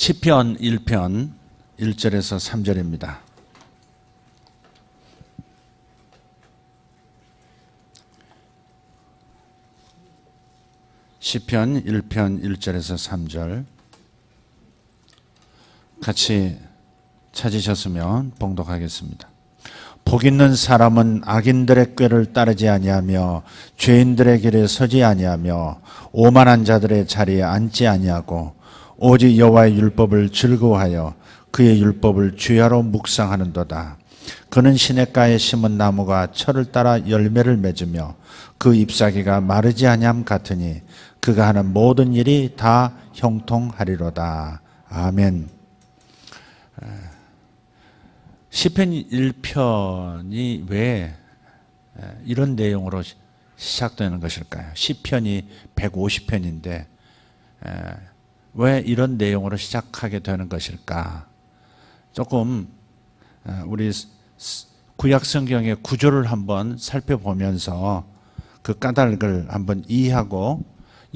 시편 1편 1절에서 3절입니다. 시편 1편 1절에서 3절 같이 찾으셨으면 봉독하겠습니다. 복 있는 사람은 악인들의 꾀를 따르지 아니하며 죄인들의 길에 서지 아니하며 오만한 자들의 자리에 앉지 아니하고 오직 여호와의 율법을 즐거워하여 그의 율법을 주야로 묵상하는도다. 그는 시냇가에 심은 나무가 철을 따라 열매를 맺으며 그 잎사귀가 마르지 아니함 같으니 그가 하는 모든 일이 다 형통하리로다. 아멘. 시편 1편이 왜 이런 내용으로 시작되는 것일까요? 시편이 150편인데 왜 이런 내용으로 시작하게 되는 것일까? 조금 우리 구약 성경의 구조를 한번 살펴보면서 그 까닭을 한번 이해하고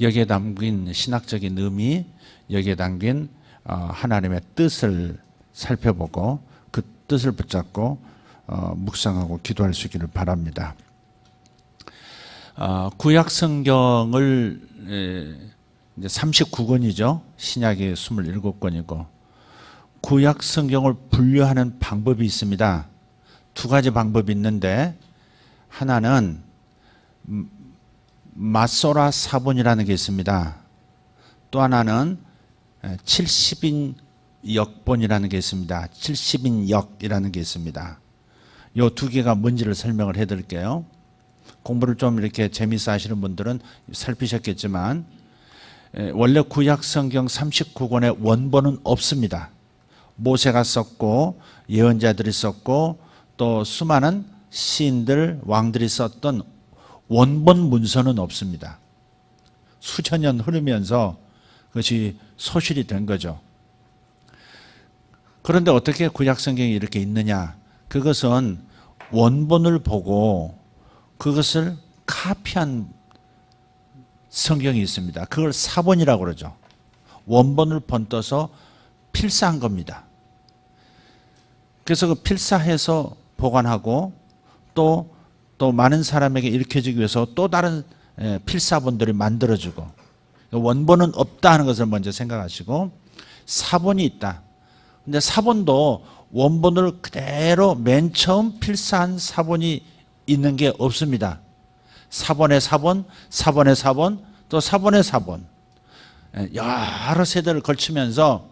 여기에 담긴 신학적인 의미, 여기에 담긴 하나님의 뜻을 살펴보고 그 뜻을 붙잡고 묵상하고 기도할 수 있기를 바랍니다. 구약 성경을 이제 39권이죠. 신약이 27권이고 구약 성경을 분류하는 방법이 있습니다. 두 가지 방법이 있는데 하나는 마소라 사본이라는 게 있습니다. 또 하나는 70인 역본이라는 게 있습니다. 70인 역이라는 게 있습니다. 이 두 개가 뭔지를 설명을 해드릴게요. 공부를 좀 이렇게 재미있어 하시는 분들은 살피셨겠지만 원래 구약 성경 39권의 원본은 없습니다. 모세가 썼고 예언자들이 썼고 또 수많은 시인들, 왕들이 썼던 원본 문서는 없습니다. 수천 년 흐르면서 그것이 소실이 된 거죠. 그런데 어떻게 구약 성경이 이렇게 있느냐? 그것은 원본을 보고 그것을 카피한 성경이 있습니다. 그걸 사본이라고 그러죠. 원본을 번떠서 필사한 겁니다. 그래서 그 필사해서 보관하고 또 많은 사람에게 읽혀지기 위해서 또 다른 필사본들이 만들어주고 원본은 없다 하는 것을 먼저 생각하시고 사본이 있다. 근데 사본도 원본을 그대로 맨 처음 필사한 사본이 있는 게 없습니다. 사본의 사본, 사본의 사본, 또 사본의 사본. 여러 세대를 걸치면서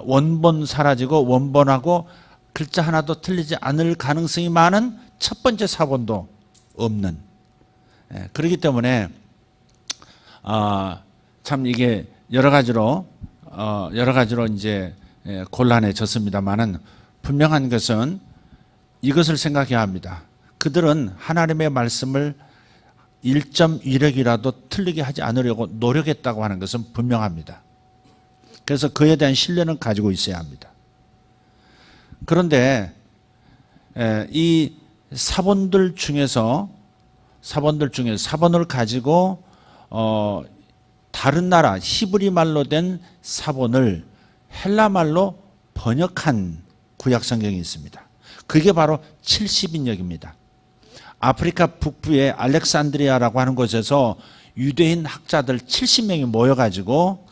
원본 사라지고 원본하고 글자 하나도 틀리지 않을 가능성이 많은 첫 번째 사본도 없는. 그렇기 때문에 참 이게 여러 가지로 이제 곤란해졌습니다만은 분명한 것은 이것을 생각해야 합니다. 그들은 하나님의 말씀을 1.1획이라도 틀리게 하지 않으려고 노력했다고 하는 것은 분명합니다. 그래서 그에 대한 신뢰는 가지고 있어야 합니다. 그런데 이 사본들 중에서 사본을 가지고 다른 나라 히브리 말로 된 사본을 헬라 말로 번역한 구약 성경이 있습니다. 그게 바로 70인역입니다. 아프리카 북부의 알렉산드리아라고 하는 곳에서 유대인 학자들 70명이 모여가지고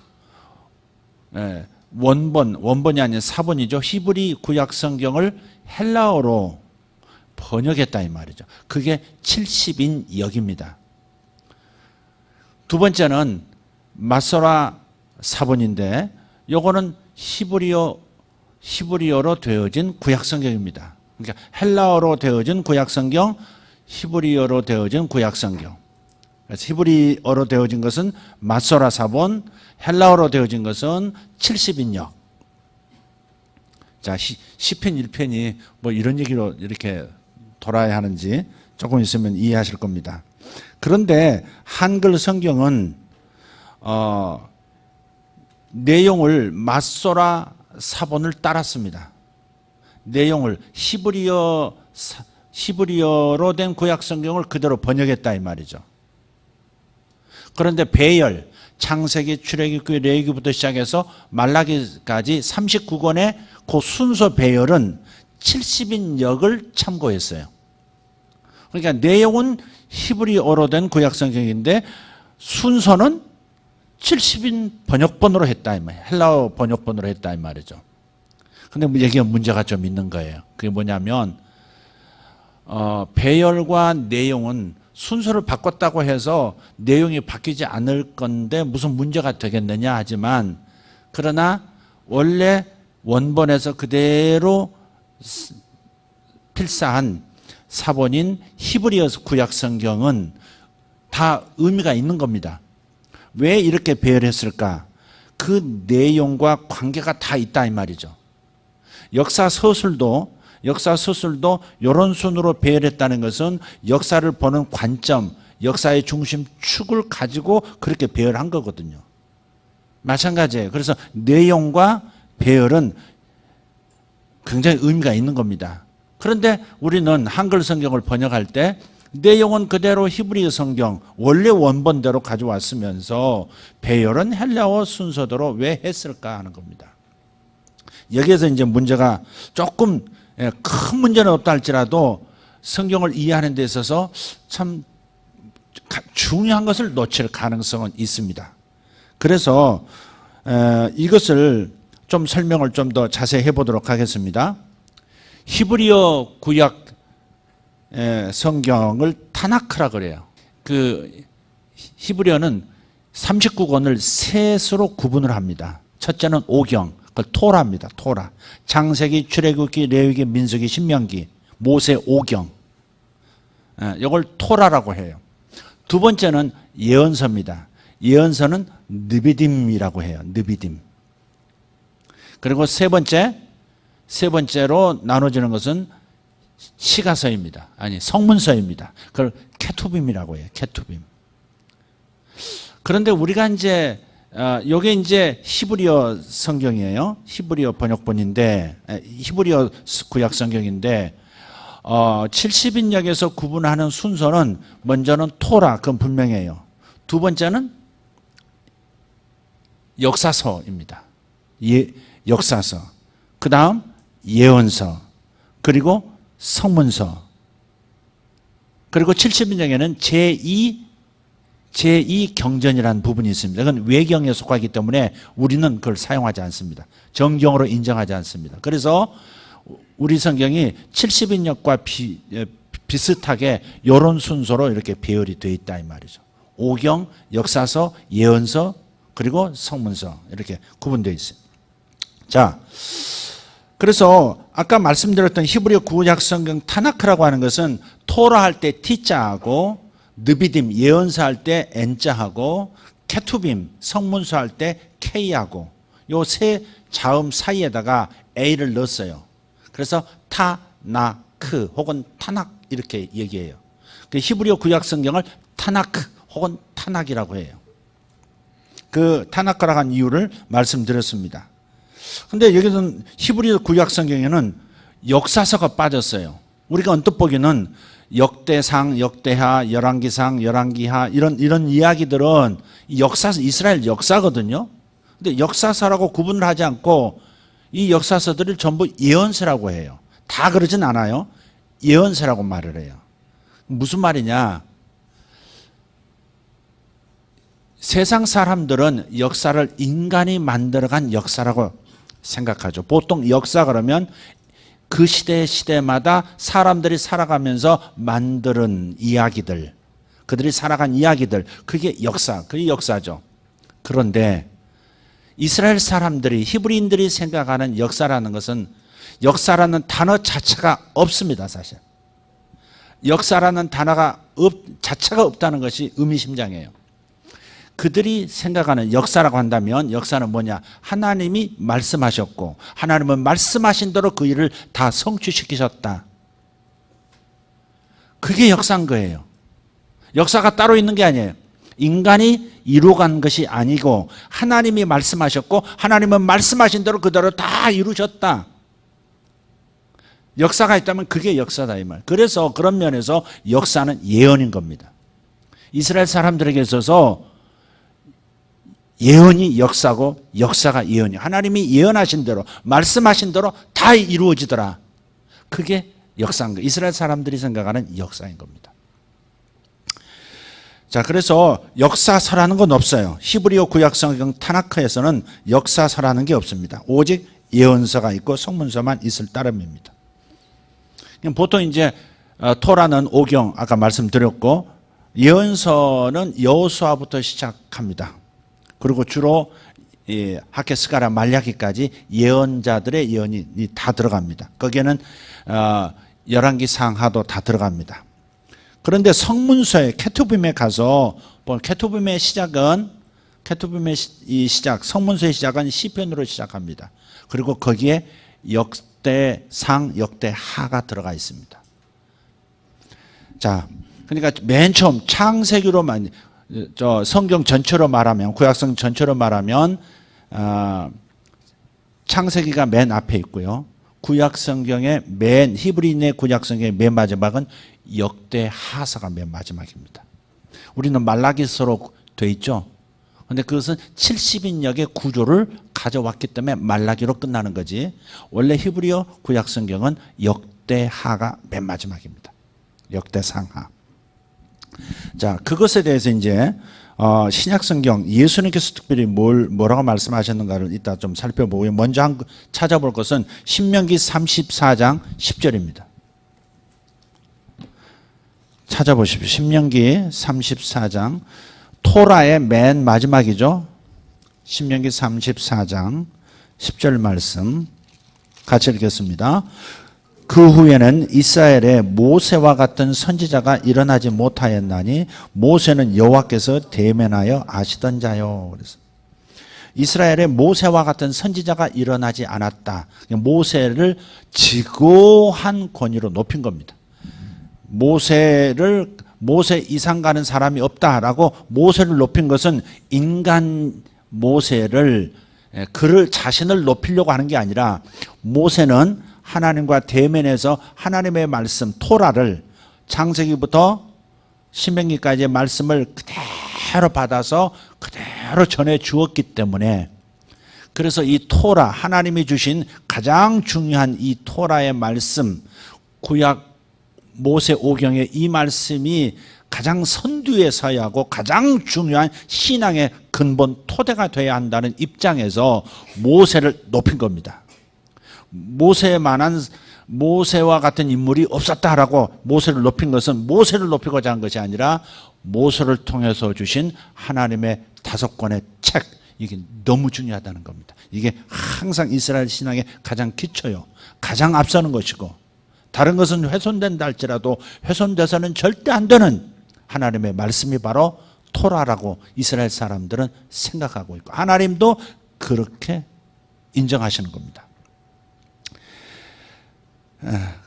원본이 아닌 사본이죠. 히브리 구약 성경을 헬라어로 번역했다 이 말이죠. 그게 70인 역입니다. 두 번째는 마소라 사본인데 요거는 히브리어로 되어진 구약 성경입니다. 그러니까 헬라어로 되어진 구약 성경, 히브리어로 되어진 구약 성경. 그래서 히브리어로 되어진 것은 마소라 사본, 헬라어로 되어진 것은 70인역. 자, 시편 1편이 뭐 이런 얘기로 이렇게 돌아야 하는지 조금 있으면 이해하실 겁니다. 그런데 한글 성경은 내용을 마소라 사본을 따랐습니다. 내용을 히브리어로 된 구약 성경을 그대로 번역했다 이 말이죠. 그런데 배열, 창세기, 출애굽기, 레위기부터 시작해서 말라기까지 39권의 그 순서 배열은 70인역을 참고했어요. 그러니까 내용은 히브리어로 된 구약성경인데 순서는 70인 번역본으로 했다 이 말이에요. 헬라어 번역본으로 했다 이 말이죠. 근데 여기가 문제가 좀 있는 거예요. 그게 뭐냐면 배열과 내용은 순서를 바꿨다고 해서 내용이 바뀌지 않을 건데 무슨 문제가 되겠느냐 하지만, 그러나 원래 원본에서 그대로 필사한 사본인 히브리어 구약 성경은 다 의미가 있는 겁니다. 왜 이렇게 배열했을까? 그 내용과 관계가 다 있다 이 말이죠. 역사 서술도 이런 순으로 배열했다는 것은 역사를 보는 관점, 역사의 중심축을 가지고 그렇게 배열한 거거든요. 마찬가지예요. 그래서 내용과 배열은 굉장히 의미가 있는 겁니다. 그런데 우리는 한글 성경을 번역할 때 내용은 그대로 히브리어 성경 원래 원본대로 가져왔으면서 배열은 헬라어 순서대로 왜 했을까 하는 겁니다. 여기에서 이제 문제가 조금 큰 문제는 없다 할지라도 성경을 이해하는 데 있어서 참 중요한 것을 놓칠 가능성은 있습니다. 그래서 이것을 좀 설명을 좀 더 자세히 해보도록 하겠습니다. 히브리어 구약 성경을 타나크라 그래요. 그 히브리어는 39권을 셋으로 구분을 합니다. 첫째는 오경, 그걸 토라입니다. 토라. 창세기, 출애굽기, 레위기, 민수기, 신명기, 모세 오경. 이걸 토라라고 해요. 두 번째는 예언서입니다. 예언서는 느비딤이라고 해요. 느비딤. 그리고 세 번째로 나눠지는 것은 시가서입니다. 아니, 성문서입니다. 그걸 케투빔이라고 해요. 케투빔. 그런데 우리가 이제 요게 이제 히브리어 성경이에요. 히브리어 번역본인데, 히브리어 구약 성경인데 70인역에서 구분하는 순서는 먼저는 토라, 그건 분명해요. 두 번째는 역사서입니다. 역사서. 그 다음 예언서. 그리고 성문서. 그리고 70인역에는 제2 경전이라는 부분이 있습니다. 그건 외경에 속하기 때문에 우리는 그걸 사용하지 않습니다. 정경으로 인정하지 않습니다. 그래서 우리 성경이 70인역과 비슷하게 이런 순서로 이렇게 배열이 되어 있다 이 말이죠. 오경, 역사서, 예언서, 그리고 성문서 이렇게 구분되어 있어요. 자, 그래서 아까 말씀드렸던 히브리어 구약 성경 타나크라고 하는 것은 토라 할 때 T자하고 느비딤 예언서 할 때 N자하고 케투빔 성문서 할 때 K하고 요 세 자음 사이에다가 A를 넣었어요. 그래서 타나크 혹은 타낙 이렇게 얘기해요. 그 히브리어 구약 성경을 타나크 혹은 타낙이라고 해요. 그 타나크라고 한 이유를 말씀드렸습니다. 근데 여기서는 히브리어 구약 성경에는 역사서가 빠졌어요. 우리가 언뜻 보기는 역대상, 역대하, 열왕기상, 열왕기하 이런 이야기들은 역사서, 이스라엘 역사거든요. 근데 역사서라고 구분을 하지 않고 이 역사서들을 전부 예언서라고 해요. 다 그러진 않아요. 예언서라고 말을 해요. 무슨 말이냐? 세상 사람들은 역사를 인간이 만들어간 역사라고 생각하죠. 보통 역사 그러면 그 시대마다 사람들이 살아가면서 만드는 이야기들, 그들이 살아간 이야기들, 그게 역사죠. 그런데 이스라엘 사람들이, 히브리인들이 생각하는 역사라는 것은 역사라는 단어 자체가 없습니다, 사실. 역사라는 단어가 자체가 없다는 것이 의미심장해요. 그들이 생각하는 역사라고 한다면 역사는 뭐냐? 하나님이 말씀하셨고 하나님은 말씀하신 대로 그 일을 다 성취시키셨다. 그게 역사인 거예요. 역사가 따로 있는 게 아니에요. 인간이 이루어간 것이 아니고 하나님이 말씀하셨고 하나님은 말씀하신 대로 그대로 다 이루셨다. 역사가 있다면 그게 역사다 이 말. 그래서 그런 면에서 역사는 예언인 겁니다. 이스라엘 사람들에게 있어서 예언이 역사고 역사가 예언이. 하나님이 예언하신 대로 말씀하신 대로 다 이루어지더라. 그게 역사인 거예요. 이스라엘 사람들이 생각하는 역사인 겁니다. 자, 그래서 역사서라는 건 없어요. 히브리어 구약성경 타나크에서는 역사서라는 게 없습니다. 오직 예언서가 있고 성문서만 있을 따름입니다. 보통 이제 토라는 오경 아까 말씀드렸고 예언서는 여호수아부터 시작합니다. 그리고 주로 하게스가라 말라기까지 예언자들의 예언이 다 들어갑니다. 거기에는 열왕기 상하도 다 들어갑니다. 그런데 성문서에 케투빔에 가서 케투빔의 시작은 성문서의 시작은 시편으로 시작합니다. 그리고 거기에 역대상, 역대하가 들어가 있습니다. 자, 그러니까 맨 처음 창세기로만 성경 전체로 말하면 구약성 전체로 말하면 창세기가 맨 앞에 있고요. 구약성경의 히브리인의 구약성경의 맨 마지막은 역대하서가 맨 마지막입니다. 우리는 말라기서로 돼 있죠. 그런데 그것은 70인역의 구조를 가져왔기 때문에 말라기로 끝나는 거지. 원래 히브리어 구약성경은 역대하가 맨 마지막입니다. 역대상하. 자, 그것에 대해서 이제 신약성경 예수님께서 특별히 뭐라고 말씀하셨는가를 이따 좀 살펴보고요. 먼저 찾아볼 것은 신명기 34장 10절입니다. 찾아보십시오. 신명기 34장 토라의 맨 마지막이죠. 신명기 34장 10절 말씀 같이 읽겠습니다. 그 후에는 이스라엘에 모세와 같은 선지자가 일어나지 못하였나니 모세는 여호와께서 대면하여 아시던 자요. 그래서 이스라엘에 모세와 같은 선지자가 일어나지 않았다. 모세를 지고한 권위로 높인 겁니다. 모세 이상 가는 사람이 없다라고 모세를 높인 것은 인간 모세를 그를 자신을 높이려고 하는 게 아니라 모세는 하나님과 대면해서 하나님의 말씀 토라를 창세기부터 신명기까지의 말씀을 그대로 받아서 그대로 전해 주었기 때문에 그래서 이 토라 하나님이 주신 가장 중요한 이 토라의 말씀 구약 모세 오경의 이 말씀이 가장 선두에 서야 하고 가장 중요한 신앙의 근본 토대가 되어야 한다는 입장에서 모세를 높인 겁니다. 모세와 같은 인물이 없었다라고 모세를 높인 것은 모세를 높이고자 한 것이 아니라 모세를 통해서 주신 하나님의 5권의 책, 이게 너무 중요하다는 겁니다. 이게 항상 이스라엘 신앙의 가장 기초요, 가장 앞서는 것이고 다른 것은 훼손된다 할지라도 훼손돼서는 절대 안 되는 하나님의 말씀이 바로 토라라고 이스라엘 사람들은 생각하고 있고 하나님도 그렇게 인정하시는 겁니다.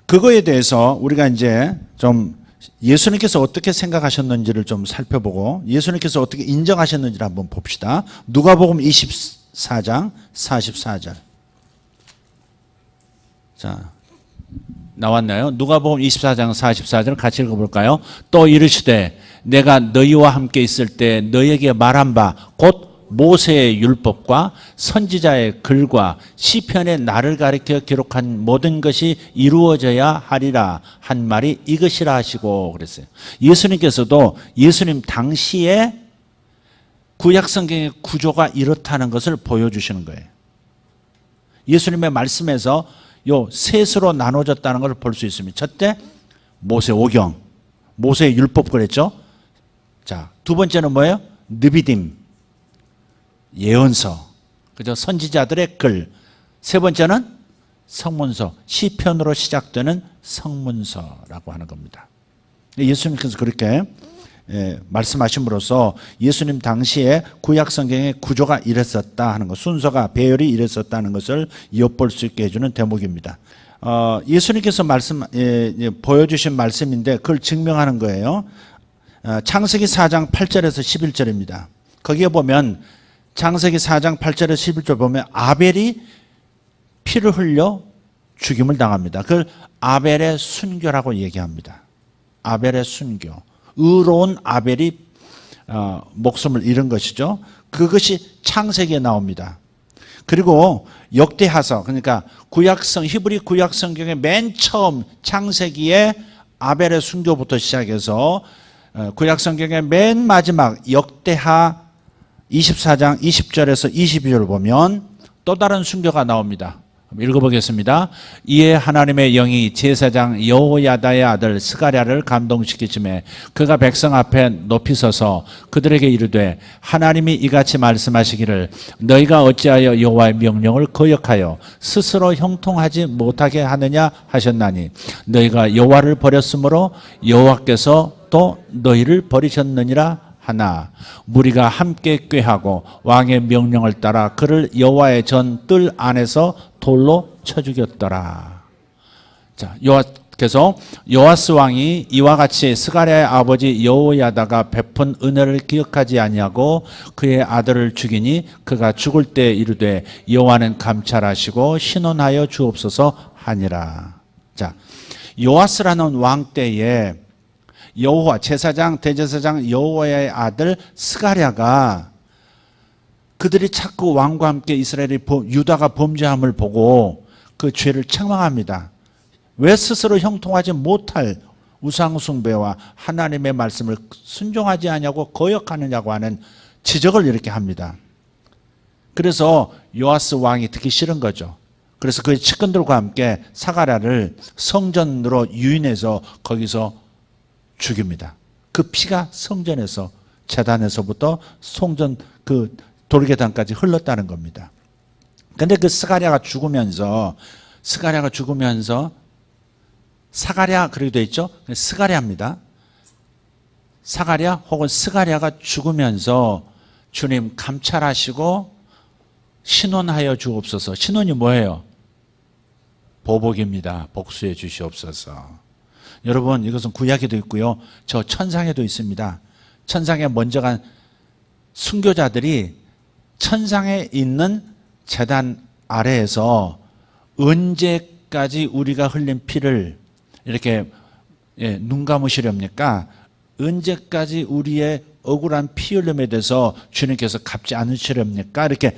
그거에 대해서 우리가 이제 좀 예수님께서 어떻게 생각하셨는지를 좀 살펴보고 예수님께서 어떻게 인정하셨는지를 한번 봅시다. 누가복음 24장 44절. 자, 나왔나요? 누가복음 24장 44절 같이 읽어볼까요? 또 이르시되 내가 너희와 함께 있을 때 너희에게 말한 바 곧 모세의 율법과 선지자의 글과 시편의 나를 가리켜 기록한 모든 것이 이루어져야 하리라 한 말이 이것이라 하시고 그랬어요. 예수님께서도 예수님 당시에 구약성경의 구조가 이렇다는 것을 보여주시는 거예요. 예수님의 말씀에서 요 셋으로 나눠졌다는 걸 볼 수 있습니다. 첫째 모세 오경, 모세의 율법 그랬죠. 자, 두 번째는 뭐예요? 느비딤, 예언서, 그죠? 선지자들의 글. 세 번째는 성문서, 시편으로 시작되는 성문서라고 하는 겁니다. 예수님께서 그렇게 말씀하심으로써 예수님 당시에 구약성경의 구조가 이랬었다 하는 것, 순서가 배열이 이랬었다는 것을 엿볼 수 있게 해주는 대목입니다. 예수님께서 보여주신 말씀인데 그걸 증명하는 거예요. 창세기 4장 8절에서 11절입니다. 거기에 보면 창세기 4장 8절에서 11절 보면 아벨이 피를 흘려 죽임을 당합니다. 그걸 아벨의 순교라고 얘기합니다. 아벨의 순교. 의로운 아벨이 목숨을 잃은 것이죠. 그것이 창세기에 나옵니다. 그리고 역대하서, 그러니까 히브리 구약 성경의 맨 처음 창세기에 아벨의 순교부터 시작해서 구약 성경의 맨 마지막 역대하 24장 20절에서 22절을 보면 또 다른 순교가 나옵니다. 읽어보겠습니다. 이에 하나님의 영이 제사장 여호야다의 아들 스가랴를 감동시키심에 그가 백성 앞에 높이 서서 그들에게 이르되 하나님이 이같이 말씀하시기를 너희가 어찌하여 여호와의 명령을 거역하여 스스로 형통하지 못하게 하느냐 하셨나니 너희가 여호와를 버렸으므로 여호와께서 또 너희를 버리셨느니라 하나 무리가 함께 꾀하고 왕의 명령을 따라 그를 여호와의 전 뜰 안에서 돌로 쳐 죽였더라. 자, 그래서 요아스 왕이 이와 같이 스가랴의 아버지 여호야다가 베푼 은혜를 기억하지 아니하고 그의 아들을 죽이니 그가 죽을 때 이르되 여호와는 감찰하시고 신원하여 주옵소서 하니라. 자, 요아스라는 왕 때에 여호와 제사장 대제사장 여호와의 아들 스가랴가 그들이 자꾸 왕과 함께 이스라엘이 유다가 범죄함을 보고 그 죄를 책망합니다. 왜 스스로 형통하지 못할 우상숭배와 하나님의 말씀을 순종하지 않냐고 거역하느냐고 하는 지적을 이렇게 합니다. 그래서 요아스 왕이 듣기 싫은 거죠. 그래서 그의 측근들과 함께 스가랴를 성전으로 유인해서 거기서 죽입니다. 그 피가 성전에서 제단에서부터 성전 그 돌계단까지 흘렀다는 겁니다. 근데 그 스가랴가 죽으면서 사가랴 그렇게 되어 있죠. 스가랴입니다. 사가랴 혹은 스가랴가 죽으면서 주님 감찰하시고 신원하여 주옵소서. 신원이 뭐예요? 보복입니다. 복수해 주시옵소서. 여러분 이것은 구약에도 있고요. 저 천상에도 있습니다. 천상에 먼저 간 순교자들이 천상에 있는 제단 아래에서 언제까지 우리가 흘린 피를 이렇게 눈 감으시렵니까? 언제까지 우리의 억울한 피 흘림에 대해서 주님께서 갚지 않으시렵니까? 이렇게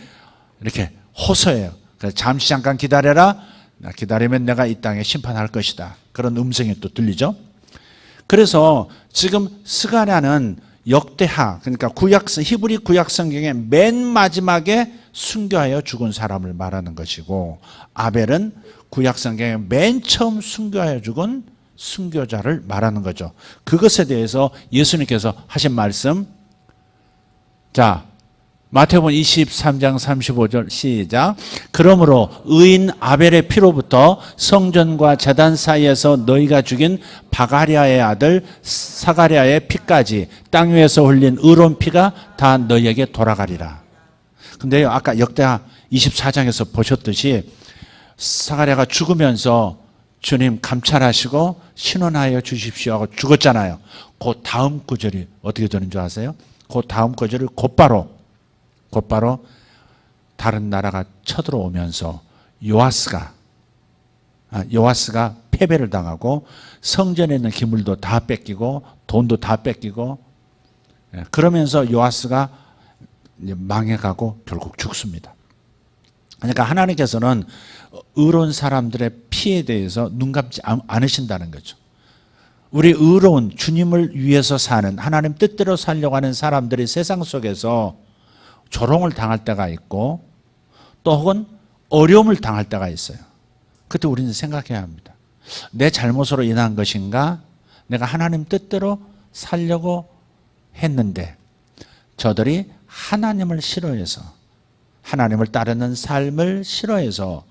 호소해요. 그래서 잠시 잠깐 기다려라. 기다리면 내가 이 땅에 심판할 것이다. 그런 음성이 또 들리죠. 그래서 지금 스가랴는 역대하, 그러니까 히브리 구약 성경의 맨 마지막에 순교하여 죽은 사람을 말하는 것이고, 아벨은 구약 성경의 맨 처음 순교하여 죽은 순교자를 말하는 거죠. 그것에 대해서 예수님께서 하신 말씀, 자, 마태복음 23장 35절 시작. 그러므로 의인 아벨의 피로부터 성전과 제단 사이에서 너희가 죽인 바가랴의 아들 사가랴의 피까지 땅 위에서 흘린 의로운 피가 다 너희에게 돌아가리라. 근데 아까 역대하 24장에서 보셨듯이 사가랴가 죽으면서 주님 감찰하시고 신원하여 주십시오 하고 죽었잖아요. 그 다음 구절이 어떻게 되는 줄 아세요? 그 다음 구절을 곧바로 다른 나라가 쳐들어오면서 요아스가 패배를 당하고 성전에 있는 기물도 다 뺏기고 돈도 다 뺏기고 그러면서 요아스가 망해가고 결국 죽습니다. 그러니까 하나님께서는 의로운 사람들의 피에 대해서 눈 감지 않으신다는 거죠. 우리 의로운 주님을 위해서 사는 하나님 뜻대로 살려고 하는 사람들이 세상 속에서 조롱을 당할 때가 있고 또 혹은 어려움을 당할 때가 있어요. 그때 우리는 생각해야 합니다. 내 잘못으로 인한 것인가? 내가 하나님 뜻대로 살려고 했는데 저들이 하나님을 싫어해서 하나님을 따르는 삶을 싫어해서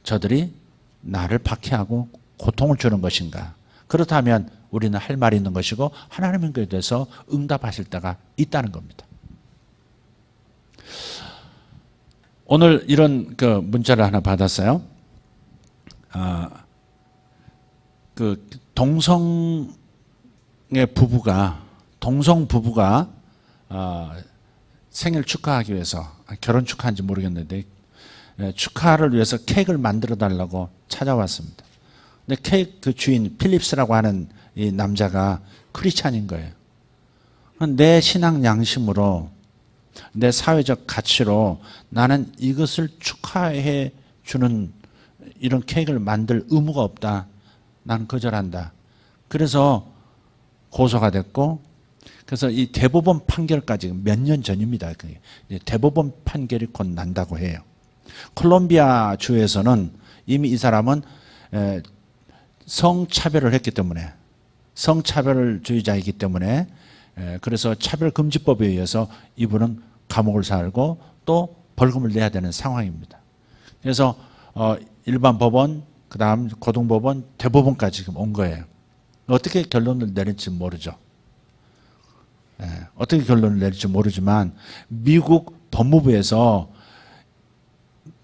저들이 나를 박해하고 고통을 주는 것인가? 그렇다면 우리는 할 말이 있는 것이고 하나님께 대해서 응답하실 때가 있다는 겁니다. 오늘 이런 그 문자를 하나 받았어요. 그 동성 부부가 생일 축하하기 위해서 결혼 축하한지 모르겠는데 축하를 위해서 케이크를 만들어 달라고 찾아왔습니다. 근데 케이크 그 주인 필립스라고 하는 이 남자가 크리스찬인 거예요. 내 신앙 양심으로, 내 사회적 가치로 나는 이것을 축하해 주는 이런 케이크를 만들 의무가 없다. 나는 거절한다. 그래서 고소가 됐고, 그래서 이 대법원 판결까지 몇 년 전입니다. 대법원 판결이 곧 난다고 해요. 콜롬비아 주에서는 이미 이 사람은 성차별을 했기 때문에, 성차별주의자이기 때문에, 그래서 차별금지법에 의해서 이분은 감옥을 살고 또 벌금을 내야 되는 상황입니다. 그래서 일반 법원, 그 다음 고등법원, 대법원까지 지금 온 거예요. 어떻게 결론을 내릴지 모르죠. 어떻게 결론을 내릴지 모르지만 미국 법무부에서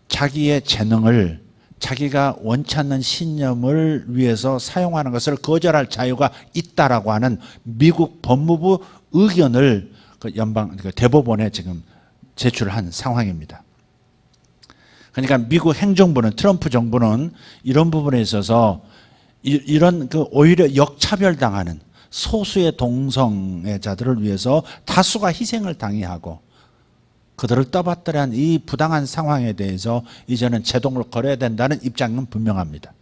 자기의 재능을, 자기가 원치 않는 신념을 위해서 사용하는 것을 거절할 자유가 있다라고 하는 미국 법무부 의견을 그 대법원에 지금 제출한 상황입니다. 그러니까 미국 행정부는, 트럼프 정부는 이런 부분에 있어서 이런 오히려 역차별당하는 소수의 동성애자들을 위해서 다수가 희생을 당해하고 그들을 떠받들한 이 부당한 상황에 대해서 이제는 제동을 걸어야 된다는 입장은 분명합니다.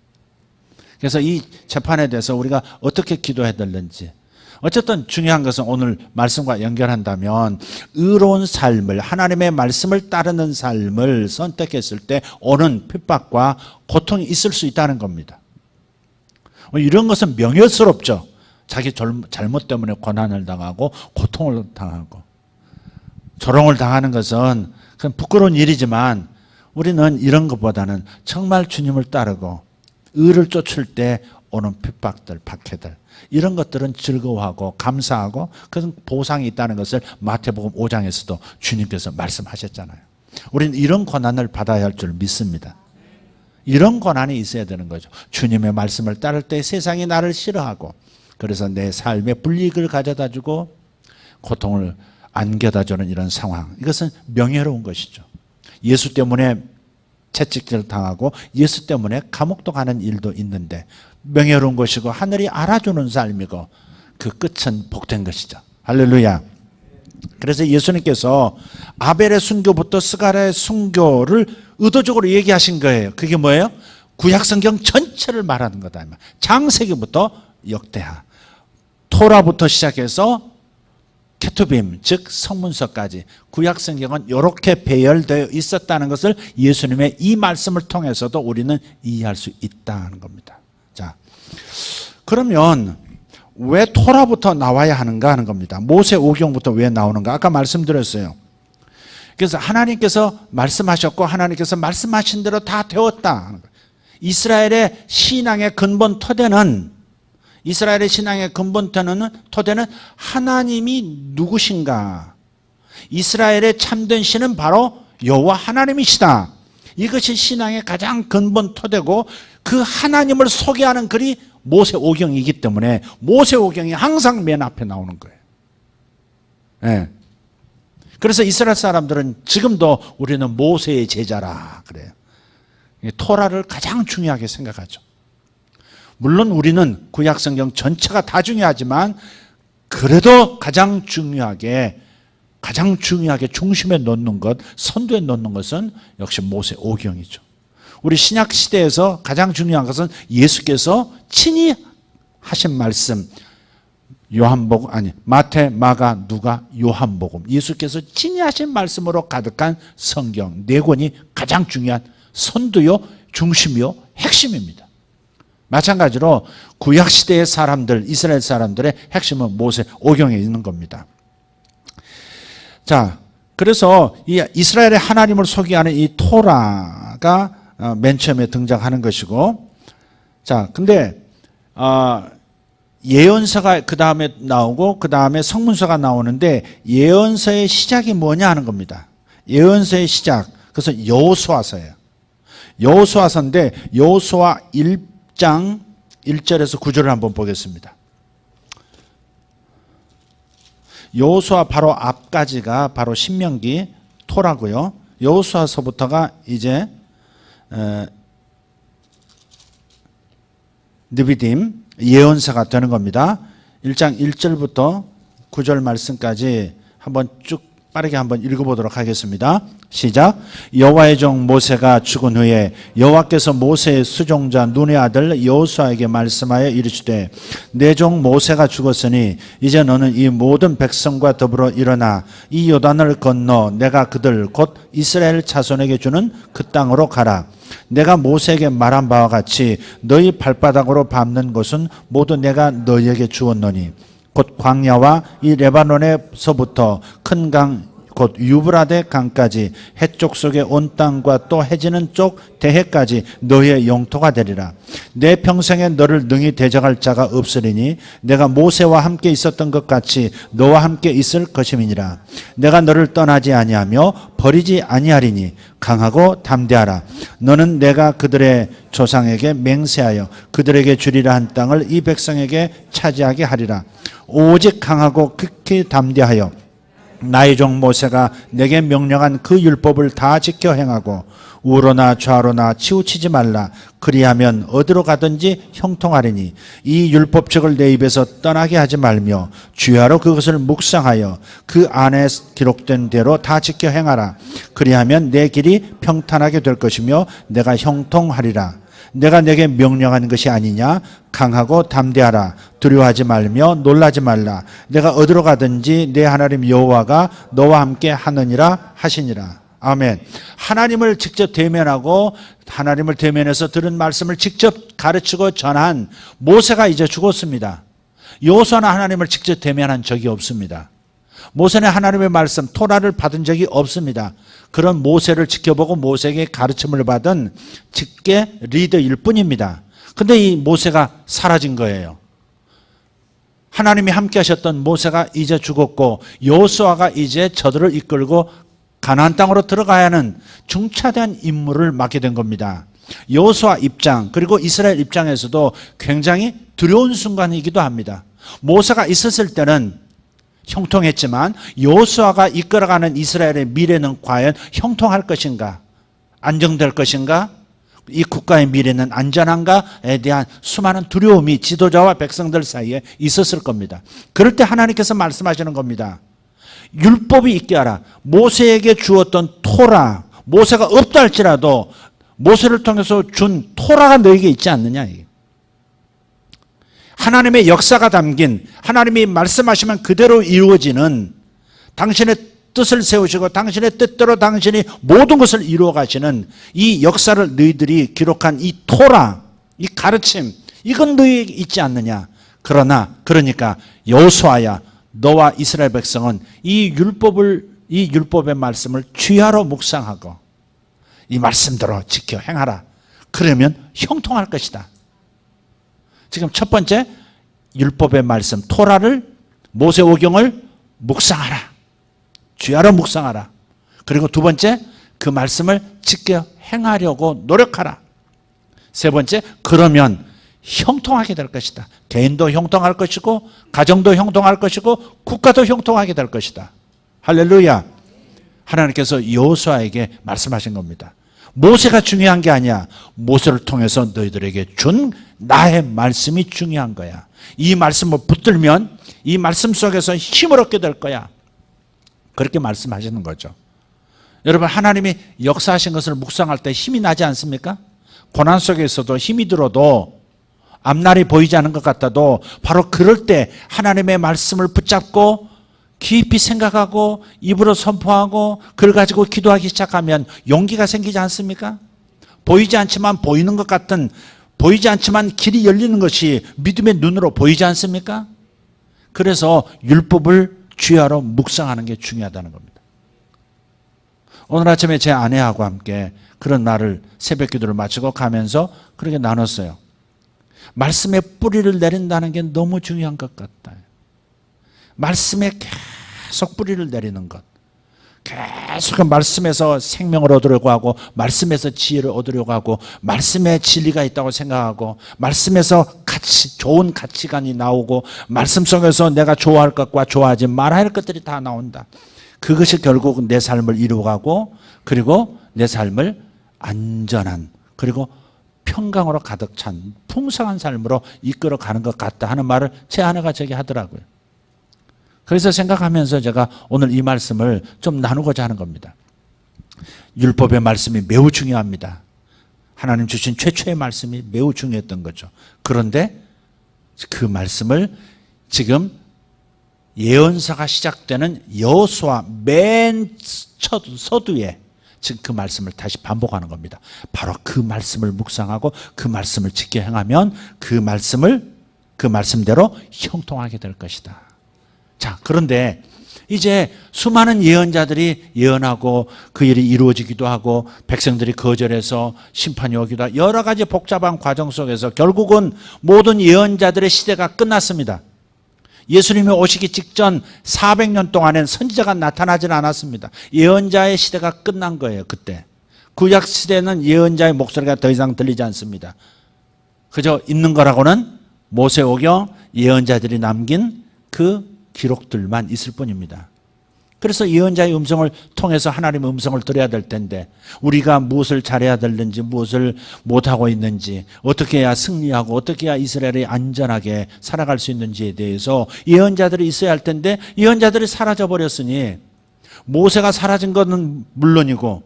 그래서 이 재판에 대해서 우리가 어떻게 기도해야 되는지, 어쨌든 중요한 것은 오늘 말씀과 연결한다면 의로운 삶을, 하나님의 말씀을 따르는 삶을 선택했을 때 오는 핍박과 고통이 있을 수 있다는 겁니다. 이런 것은 명예스럽죠. 자기 잘못 때문에 고난을 당하고 고통을 당하고 조롱을 당하는 것은 그건 부끄러운 일이지만 우리는 이런 것보다는 정말 주님을 따르고 의를 쫓을 때 오는 핍박들, 박해들, 이런 것들은 즐거워하고 감사하고 그런 보상이 있다는 것을 마태복음 5장에서도 주님께서 말씀하셨잖아요. 우리는 이런 고난을 받아야 할 줄 믿습니다. 이런 고난이 있어야 되는 거죠. 주님의 말씀을 따를 때 세상이 나를 싫어하고, 그래서 내 삶에 불이익을 가져다 주고 고통을 안겨다 주는 이런 상황, 이것은 명예로운 것이죠. 예수 때문에 채찍질 당하고 예수 때문에 감옥도 가는 일도 있는데 명예로운 것이고 하늘이 알아주는 삶이고 그 끝은 복된 것이죠. 할렐루야. 그래서 예수님께서 아벨의 순교부터 스가랴의 순교를 의도적으로 얘기하신 거예요. 그게 뭐예요? 구약성경 전체를 말하는 거다. 창세기부터 역대하, 토라부터 시작해서 케투빔, 즉 성문서까지 구약성경은 이렇게 배열되어 있었다는 것을 예수님의 이 말씀을 통해서도 우리는 이해할 수 있다는 겁니다. 자, 그러면 왜 토라부터 나와야 하는가 하는 겁니다. 모세오경부터 왜 나오는가? 아까 말씀드렸어요. 그래서 하나님께서 말씀하셨고 하나님께서 말씀하신 대로 다 되었다. 이스라엘의 신앙의 근본 토대는, 이스라엘의 신앙의 근본 토대는 하나님이 누구신가? 이스라엘의 참된 신은 바로 여호와 하나님이시다. 이것이 신앙의 가장 근본 토대고 그 하나님을 소개하는 글이 모세오경이기 때문에 모세오경이 항상 맨 앞에 나오는 거예요. 네. 그래서 이스라엘 사람들은 지금도 우리는 모세의 제자라 그래요. 토라를 가장 중요하게 생각하죠. 물론 우리는 구약성경 전체가 다 중요하지만 그래도 가장 중요하게 중심에 놓는 것, 선두에 놓는 것은 역시 모세오경이죠. 우리 신약 시대에서 가장 중요한 것은 예수께서 친히 하신 말씀, 마태, 마가, 누가, 요한복음, 예수께서 친히 하신 말씀으로 가득한 성경 네 권이 가장 중요한 선두요, 중심이요, 핵심입니다. 마찬가지로 구약시대의 사람들, 이스라엘 사람들의 핵심은 모세오경에 있는 겁니다. 자, 그래서 이 이스라엘의 하나님을 소개하는 이 토라가 맨 처음에 등장하는 것이고, 자, 근데 예언서가 그 다음에 나오고 그 다음에 성문서가 나오는데 예언서의 시작이 뭐냐 하는 겁니다. 예언서의 시작, 그래서 여호수아서예요. 여호수아서인데 여호수아 1장 1절에서 9절을 한번 보겠습니다. 여호수아 바로 앞까지가 바로 신명기 토라고요. 여호수아서부터가 이제 느비딤 예언서가 되는 겁니다. 1장 1절부터 9절 말씀까지 한번 쭉 빠르게 한번 읽어보도록 하겠습니다. 시작. 여호와의 종 모세가 죽은 후에 여호와께서 모세의 수종자 눈의 아들 여호수아에게 말씀하여 이르시되 내 종 모세가 죽었으니 이제 너는 이 모든 백성과 더불어 일어나 이 요단을 건너 내가 그들 곧 이스라엘 자손에게 주는 그 땅으로 가라. 내가 모세에게 말한 바와 같이 너희 발바닥으로 밟는 곳은 모두 내가 너희에게 주었노니 곧 광야와 이 레바논에서부터 큰 강 곧 유브라데 강까지 해쪽 속의 온 땅과 또 해지는 쪽 대해까지 너희의 영토가 되리라. 내 평생에 너를 능히 대적할 자가 없으리니 내가 모세와 함께 있었던 것 같이 너와 함께 있을 것임이니라. 내가 너를 떠나지 아니하며 버리지 아니하리니 강하고 담대하라. 너는 내가 그들의 조상에게 맹세하여 그들에게 주리라 한 땅을 이 백성에게 차지하게 하리라. 오직 강하고 극히 담대하여 나의 종 모세가 내게 명령한 그 율법을 다 지켜 행하고 우로나 좌로나 치우치지 말라. 그리하면 어디로 가든지 형통하리니 이 율법책을 내 입에서 떠나게 하지 말며 주야로 그것을 묵상하여 그 안에 기록된 대로 다 지켜 행하라. 그리하면 내 길이 평탄하게 될 것이며 내가 형통하리라. 내가 내게 명령한 것이 아니냐. 강하고 담대하라. 두려워하지 말며 놀라지 말라. 내가 어디로 가든지 내 하나님 여호와가 너와 함께 하느니라 하시니라. 아멘. 하나님을 직접 대면하고 하나님을 대면해서 들은 말씀을 직접 가르치고 전한 모세가 이제 죽었습니다. 여호수아는 하나님을 직접 대면한 적이 없습니다. 모세는 하나님의 말씀 토라를 받은 적이 없습니다. 그런 모세를 지켜보고 모세에게 가르침을 받은 직계 리더일 뿐입니다. 근데 이 모세가 사라진 거예요. 하나님이 함께 하셨던 모세가 이제 죽었고 여호수아가 이제 저들을 이끌고 가나안 땅으로 들어가야 하는 중차대한 임무를 맡게 된 겁니다. 여호수아 입장 그리고 이스라엘 입장에서도 굉장히 두려운 순간이기도 합니다. 모세가 있었을 때는 형통했지만 여호수아가 이끌어가는 이스라엘의 미래는 과연 형통할 것인가? 안정될 것인가? 이 국가의 미래는 안전한가에 대한 수많은 두려움이 지도자와 백성들 사이에 있었을 겁니다. 그럴 때 하나님께서 말씀하시는 겁니다. 율법이 있게 하라. 모세에게 주었던 토라, 모세가 없다 할지라도 모세를 통해서 준 토라가 너에게 있지 않느냐. 하나님의 역사가 담긴 하나님이 말씀하시면 그대로 이루어지는 당신의 뜻을 세우시고 당신의 뜻대로 당신이 모든 것을 이루어 가시는 이 역사를 너희들이 기록한 이 토라, 이 가르침, 이건 너희에게 있지 않느냐. 그러니까 여호수아야 너와 이스라엘 백성은 이 율법의 말씀을 주야로 묵상하고 이 말씀대로 지켜 행하라. 그러면 형통할 것이다. 지금 첫 번째 율법의 말씀 토라를 모세오경을 묵상하라. 주야로 묵상하라. 그리고 두 번째 그 말씀을 지켜 행하려고 노력하라. 세 번째 그러면 형통하게 될 것이다. 개인도 형통할 것이고 가정도 형통할 것이고 국가도 형통하게 될 것이다. 할렐루야. 하나님께서 여호수아에게 말씀하신 겁니다. 모세가 중요한 게 아니야. 모세를 통해서 너희들에게 준 나의 말씀이 중요한 거야. 이 말씀을 붙들면 이 말씀 속에서 힘을 얻게 될 거야. 그렇게 말씀하시는 거죠. 여러분 하나님이 역사하신 것을 묵상할 때 힘이 나지 않습니까? 고난 속에서도 힘이 들어도 앞날이 보이지 않은 것 같아도 바로 그럴 때 하나님의 말씀을 붙잡고 깊이 생각하고 입으로 선포하고 그걸 가지고 기도하기 시작하면 용기가 생기지 않습니까? 보이지 않지만 보이는 것 같은 보이지 않지만 길이 열리는 것이 믿음의 눈으로 보이지 않습니까? 그래서 율법을 주야로 묵상하는 게 중요하다는 겁니다. 오늘 아침에 제 아내하고 함께 그런 날을 새벽 기도를 마치고 가면서 그렇게 나눴어요. 말씀의 뿌리를 내린다는 게 너무 중요한 것 같아요. 말씀에 계속 뿌리를 내리는 것. 계속 말씀에서 생명을 얻으려고 하고 말씀에서 지혜를 얻으려고 하고 말씀에 진리가 있다고 생각하고 말씀에서 좋은 가치관이 나오고 말씀 속에서 내가 좋아할 것과 좋아하지 말아야 할 것들이 다 나온다. 그것이 결국 내 삶을 이루어가고 그리고 내 삶을 안전한 그리고 평강으로 가득 찬 풍성한 삶으로 이끌어가는 것 같다 하는 말을 제 아내가 저에게 하더라고요. 그래서 생각하면서 제가 오늘 이 말씀을 좀 나누고자 하는 겁니다. 율법의 말씀이 매우 중요합니다. 하나님 주신 최초의 말씀이 매우 중요했던 거죠. 그런데 그 말씀을 지금 예언서가 시작되는 여호수아 맨 첫 서두에 지금 그 말씀을 다시 반복하는 겁니다. 바로 그 말씀을 묵상하고 그 말씀을 지켜 행하면 그 말씀대로 형통하게 될 것이다. 자, 그런데 이제 수많은 예언자들이 예언하고 그 일이 이루어지기도 하고 백성들이 거절해서 심판이 오기도 하고 여러 가지 복잡한 과정 속에서 결국은 모든 예언자들의 시대가 끝났습니다. 예수님이 오시기 직전 400년 동안엔 선지자가 나타나질 않았습니다. 예언자의 시대가 끝난 거예요. 그때 구약 시대는 예언자의 목소리가 더 이상 들리지 않습니다. 그저 있는 거라고는 모세오경 예언자들이 남긴 그 기록들만 있을 뿐입니다. 그래서 예언자의 음성을 통해서 하나님의 음성을 들어야 될 텐데 우리가 무엇을 잘해야 되는지 무엇을 못하고 있는지 어떻게 해야 승리하고 어떻게 해야 이스라엘이 안전하게 살아갈 수 있는지에 대해서 예언자들이 있어야 할 텐데 예언자들이 사라져버렸으니 모세가 사라진 것은 물론이고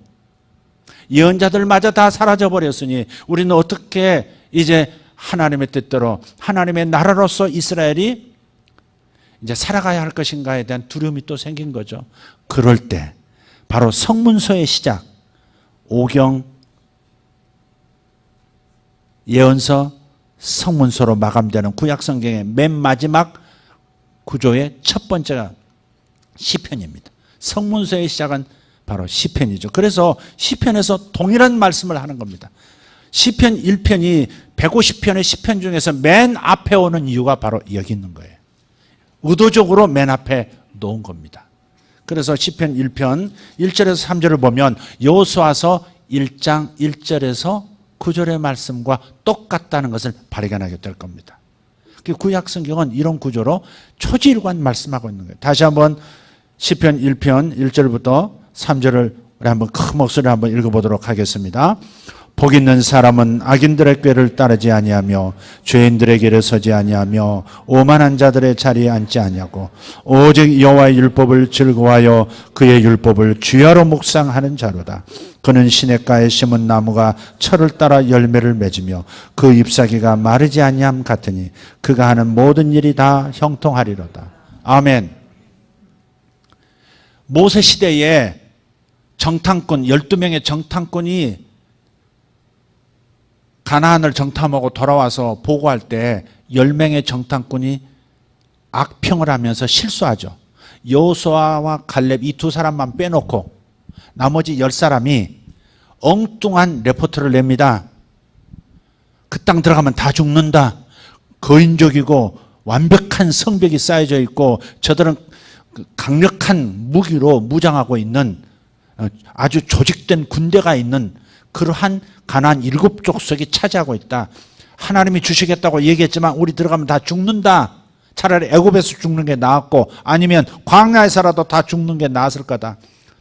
예언자들마저 다 사라져버렸으니 우리는 어떻게 이제 하나님의 뜻대로 하나님의 나라로서 이스라엘이 이제 살아가야 할 것인가에 대한 두려움이 또 생긴 거죠. 그럴 때 바로 성문서의 시작, 오경, 예언서, 성문서로 마감되는 구약성경의 맨 마지막 구조의 첫 번째가 시편입니다. 성문서의 시작은 바로 시편이죠. 그래서 시편에서 동일한 말씀을 하는 겁니다. 시편 1편이 150편의 시편 중에서 맨 앞에 오는 이유가 바로 여기 있는 거예요. 의도적으로 맨 앞에 놓은 겁니다. 그래서 시편 1편 1절에서 3절을 보면 여호수아서 1장 1절에서 9절의 말씀과 똑같다는 것을 발견하게 될 겁니다. 구약 성경은 이런 구조로 초지일관 말씀하고 있는 거예요. 다시 한번 시편 1편 1절부터 3절을 우리 한번 큰 목소리로 한번 읽어보도록 하겠습니다. 복 있는 사람은 악인들의 꾀를 따르지 아니하며 죄인들의 길에 서지 아니하며 오만한 자들의 자리에 앉지 아니하고 오직 여호와의 율법을 즐거워하여 그의 율법을 주야로 묵상하는 자로다. 그는 시냇가에 심은 나무가 철을 따라 열매를 맺으며 그 잎사귀가 마르지 아니함 같으니 그가 하는 모든 일이 다 형통하리로다. 아멘. 모세 시대에 정탐꾼 12명의 정탐꾼이 가나안을 정탐하고 돌아와서 보고할 때 10명의 정탐꾼이 악평을 하면서 실수하죠. 여호수아와 갈렙 이 두 사람만 빼놓고 나머지 10사람이 엉뚱한 레포트를 냅니다. 그 땅 들어가면 다 죽는다. 거인족이고 완벽한 성벽이 쌓여져 있고 저들은 강력한 무기로 무장하고 있는 아주 조직된 군대가 있는 그러한 가나안 7족속이 차지하고 있다. 하나님이 주시겠다고 얘기했지만 우리 들어가면 다 죽는다. 차라리 애굽에서 죽는 게 나았고 아니면 광야에서라도 다 죽는 게 나았을 거다.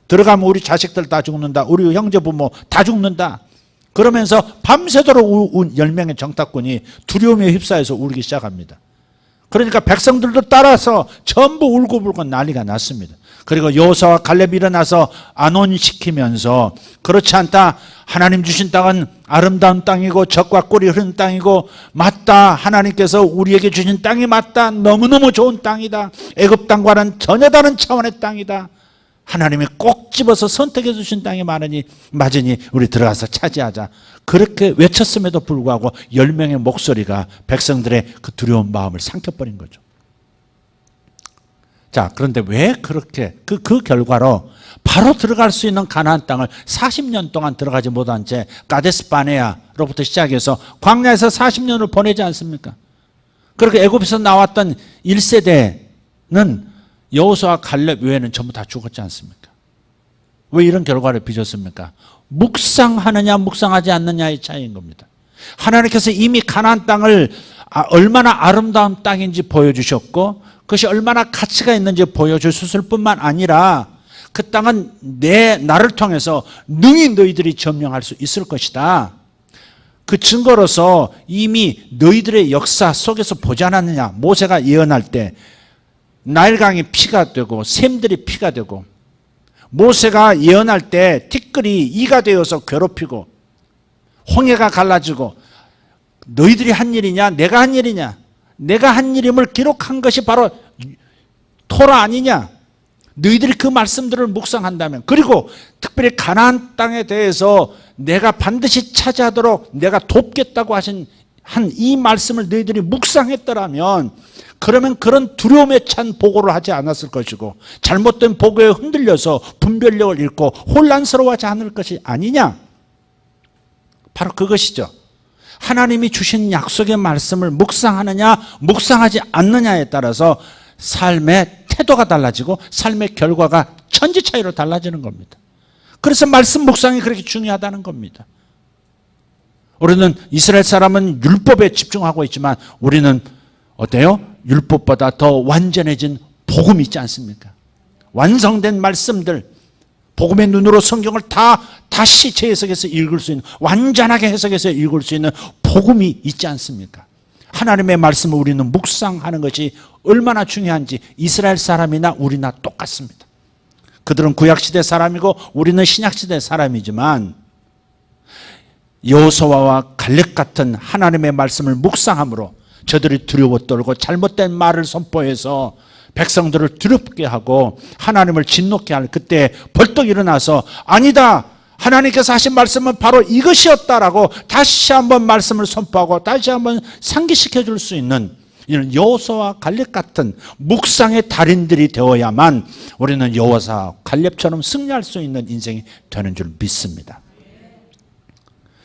들어가면 우리 자식들 다 죽는다. 우리 형제 부모 다 죽는다. 그러면서 밤새도록 10명의 정탐꾼이 두려움에 휩싸여서 울기 시작합니다. 그러니까 백성들도 따라서 전부 울고불고 난리가 났습니다. 그리고 여호수아와 갈렙이 일어나서 안온시키면서 그렇지 않다. 하나님 주신 땅은 아름다운 땅이고 젖과 꿀이 흐르는 땅이고 맞다. 하나님께서 우리에게 주신 땅이 맞다. 너무너무 좋은 땅이다. 애굽 땅과는 전혀 다른 차원의 땅이다. 하나님이 꼭 집어서 선택해 주신 땅이 맞으니 우리 들어가서 차지하자. 그렇게 외쳤음에도 불구하고 10명의 목소리가 백성들의 그 두려운 마음을 삼켜버린 거죠. 자, 그런데 왜 그렇게 그 결과로 바로 들어갈 수 있는 가나안 땅을 40년 동안 들어가지 못한 채 가데스 바네아로부터 시작해서 광야에서 40년을 보내지 않습니까? 그렇게 애굽에서 나왔던 1세대는 여호수아 갈렙 외에는 전부 다 죽었지 않습니까? 왜 이런 결과를 빚었습니까? 묵상하느냐 묵상하지 않느냐의 차이인 겁니다. 하나님께서 이미 가나안 땅을 얼마나 아름다운 땅인지 보여주셨고 그것이 얼마나 가치가 있는지 보여주셨을 뿐만 아니라 그 땅은 나를 통해서 능히 너희들이 점령할 수 있을 것이다. 그 증거로서 이미 너희들의 역사 속에서 보지 않았느냐. 모세가 예언할 때 나일강이 피가 되고 샘들이 피가 되고, 모세가 예언할 때 티끌이 이가 되어서 괴롭히고, 홍해가 갈라지고, 너희들이 한 일이냐 내가 한 일이냐, 내가 한 일임을 기록한 것이 바로 토라 아니냐, 너희들이 그 말씀들을 묵상한다면, 그리고 특별히 가나안 땅에 대해서 내가 반드시 차지하도록 내가 돕겠다고 하신 한 이 말씀을 너희들이 묵상했더라면, 그러면 그런 두려움에 찬 보고를 하지 않았을 것이고, 잘못된 보고에 흔들려서 분별력을 잃고 혼란스러워하지 않을 것이 아니냐. 바로 그것이죠. 하나님이 주신 약속의 말씀을 묵상하느냐 묵상하지 않느냐에 따라서 삶의 태도가 달라지고 삶의 결과가 천지 차이로 달라지는 겁니다. 그래서 말씀 묵상이 그렇게 중요하다는 겁니다. 우리는 이스라엘 사람은 율법에 집중하고 있지만 우리는 어때요? 율법보다 더 완전해진 복음이 있지 않습니까? 완성된 말씀들, 복음의 눈으로 성경을 다시 재해석해서 읽을 수 있는, 완전하게 해석해서 읽을 수 있는 복음이 있지 않습니까? 하나님의 말씀을 우리는 묵상하는 것이 얼마나 중요한지 이스라엘 사람이나 우리나 똑같습니다. 그들은 구약시대 사람이고 우리는 신약시대 사람이지만, 여호수아와 갈렙 같은 하나님의 말씀을 묵상함으로 저들이 두려워 떨고 잘못된 말을 선포해서 백성들을 두렵게 하고 하나님을 진노케 할 그때 벌떡 일어나서, 아니다, 하나님께서 하신 말씀은 바로 이것이었다라고 다시 한번 말씀을 선포하고 다시 한번 상기시켜 줄 수 있는 이런 여호수아와 갈렙 같은 묵상의 달인들이 되어야만 우리는 여호수아와 갈렙처럼 승리할 수 있는 인생이 되는 줄 믿습니다.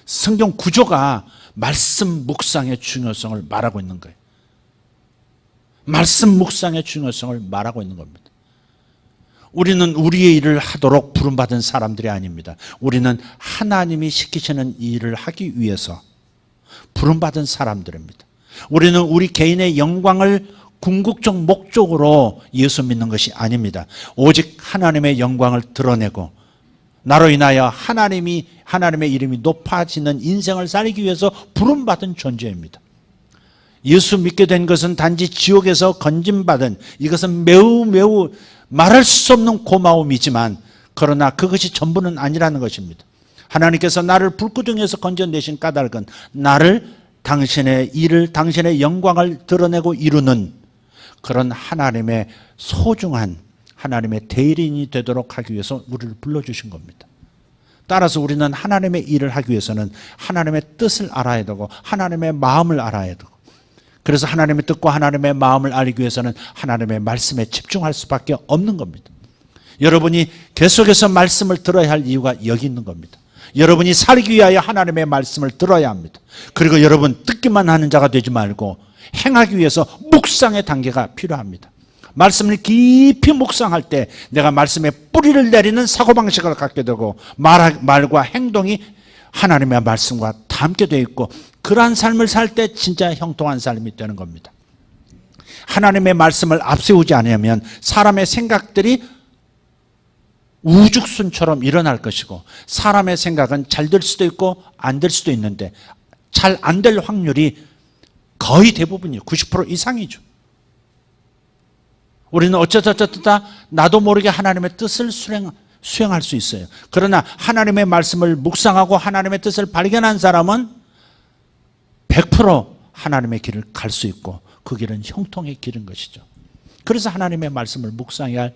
성경 구조가 말씀 묵상의 중요성을 말하고 있는 거예요. 말씀 묵상의 중요성을 말하고 있는 겁니다. 우리는 우리의 일을 하도록 부름받은 사람들이 아닙니다. 우리는 하나님이 시키시는 일을 하기 위해서 부름받은 사람들입니다. 우리는 우리 개인의 영광을 궁극적 목적으로 예수 믿는 것이 아닙니다. 오직 하나님의 영광을 드러내고 나로 인하여 하나님의 이름이 높아지는 인생을 살기 위해서 부름받은 존재입니다. 예수 믿게 된 것은 단지 지옥에서 건짐받은, 이것은 매우 말할 수 없는 고마움이지만, 그러나 그것이 전부는 아니라는 것입니다. 하나님께서 나를 불구덩이에서 건져내신 까닭은 나를, 당신의 일을, 당신의 영광을 드러내고 이루는 그런 하나님의 소중한 하나님의 대리인이 되도록 하기 위해서 우리를 불러주신 겁니다. 따라서 우리는 하나님의 일을 하기 위해서는 하나님의 뜻을 알아야 되고 하나님의 마음을 알아야 되고, 그래서 하나님의 뜻과 하나님의 마음을 알기 위해서는 하나님의 말씀에 집중할 수밖에 없는 겁니다. 여러분이 계속해서 말씀을 들어야 할 이유가 여기 있는 겁니다. 여러분이 살기 위하여 하나님의 말씀을 들어야 합니다. 그리고 여러분 듣기만 하는 자가 되지 말고 행하기 위해서 묵상의 단계가 필요합니다. 말씀을 깊이 묵상할 때 내가 말씀에 뿌리를 내리는 사고방식을 갖게 되고 말과 행동이 하나님의 말씀과 다 함께 되어 있고, 그러한 삶을 살 때 진짜 형통한 삶이 되는 겁니다. 하나님의 말씀을 앞세우지 않으면 사람의 생각들이 우죽순처럼 일어날 것이고, 사람의 생각은 잘 될 수도 있고 안 될 수도 있는데 잘 안 될 확률이 거의 대부분이에요. 90% 이상이죠. 우리는 어쩌다 나도 모르게 하나님의 뜻을 수행할 수 있어요. 그러나 하나님의 말씀을 묵상하고 하나님의 뜻을 발견한 사람은 100% 하나님의 길을 갈 수 있고 그 길은 형통의 길인 것이죠. 그래서 하나님의 말씀을 묵상해야 할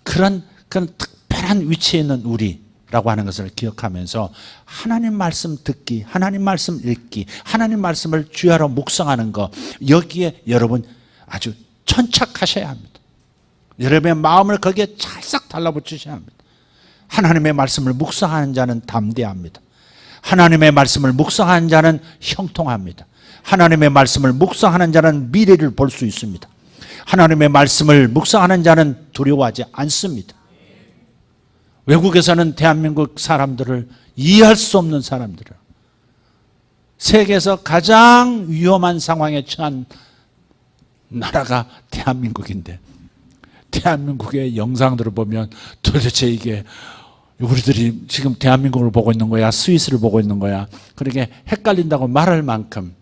그런 특별한 위치에 있는 우리라고 하는 것을 기억하면서 하나님 말씀 듣기, 하나님 말씀 읽기, 하나님 말씀을 주야로 묵상하는 것, 여기에 여러분 아주 천착하셔야 합니다. 여러분의 마음을 거기에 찰싹 달라붙이셔야 합니다. 하나님의 말씀을 묵상하는 자는 담대합니다. 하나님의 말씀을 묵상하는 자는 형통합니다. 하나님의 말씀을 묵상하는 자는 미래를 볼 수 있습니다. 하나님의 말씀을 묵상하는 자는 두려워하지 않습니다. 외국에서는 대한민국 사람들을 이해할 수 없는 사람들을, 세계에서 가장 위험한 상황에 처한 나라가 대한민국인데, 대한민국의 영상들을 보면 도대체 이게 우리들이 지금 대한민국을 보고 있는 거야, 스위스를 보고 있는 거야, 그렇게 헷갈린다고 말할 만큼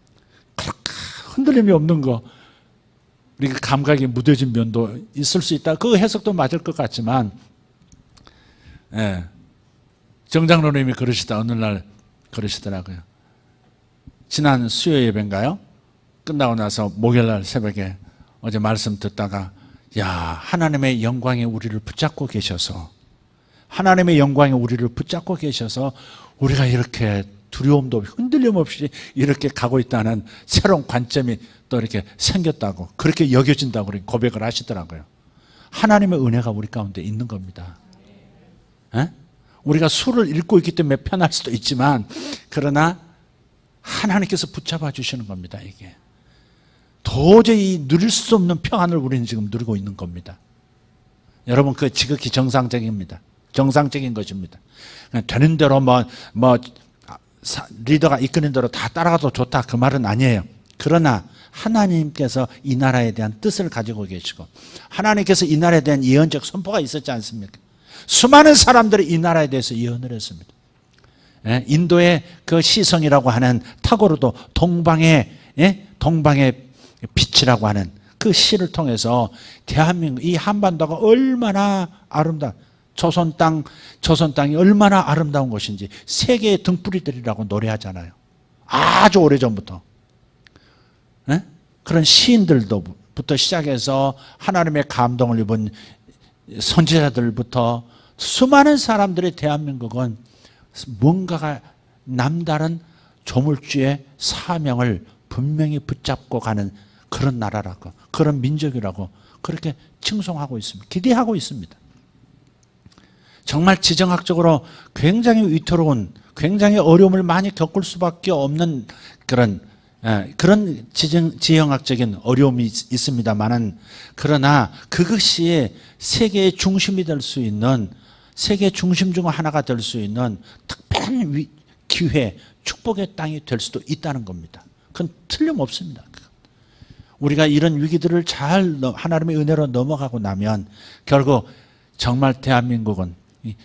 그렇게 흔들림이 없는 거, 우리가 감각이 무뎌진 면도 있을 수 있다. 그 해석도 맞을 것 같지만, 예. 정장로님이 그러시다 어느 날 그러시더라고요. 지난 수요 예배인가요? 끝나고 나서 목요일날 새벽에 어제 말씀 듣다가, 야, 하나님의 영광이 우리를 붙잡고 계셔서, 하나님의 영광이 우리를 붙잡고 계셔서 우리가 이렇게 두려움도 없이 흔들림 없이 이렇게 가고 있다는 새로운 관점이 또 이렇게 생겼다고, 그렇게 여겨진다고 고백을 하시더라고요. 하나님의 은혜가 우리 가운데 있는 겁니다. 에? 우리가 수를 읽고 있기 때문에 편할 수도 있지만, 그러나 하나님께서 붙잡아 주시는 겁니다. 이게 도저히 누릴 수 없는 평안을 우리는 지금 누리고 있는 겁니다. 여러분, 그 지극히 정상적입니다. 정상적인 것입니다. 되는 대로 리더가 이끄는 대로 다 따라가도 좋다, 그 말은 아니에요. 그러나 하나님께서 이 나라에 대한 뜻을 가지고 계시고, 하나님께서 이 나라에 대한 예언적 선포가 있었지 않습니까? 수많은 사람들이 이 나라에 대해서 예언을 했습니다. 인도의 그 시성이라고 하는 타고르도 동방의 빛이라고 하는 그 시를 통해서 대한민국, 이 한반도가 얼마나 조선 땅이 얼마나 아름다운 곳인지 세계의 등불이들이라고 노래하잖아요. 아주 오래전부터. 그런 시인들부터 시작해서 하나님의 감동을 입은 선지자들부터 수많은 사람들의 대한민국은 뭔가가 남다른 조물주의 사명을 분명히 붙잡고 가는 그런 나라라고, 그런 민족이라고 그렇게 칭송하고 있습니다. 기대하고 있습니다. 정말 지정학적으로 굉장히 위태로운, 굉장히 어려움을 많이 겪을 수밖에 없는 그런 지형학적인 어려움이 있습니다만은, 그러나 그것이 세계의 중심이 될 수 있는, 세계 중심 중 하나가 될 수 있는 특별한 기회, 축복의 땅이 될 수도 있다는 겁니다. 그건 틀림없습니다. 우리가 이런 위기들을 잘 하나님의 은혜로 넘어가고 나면 결국 정말 대한민국은,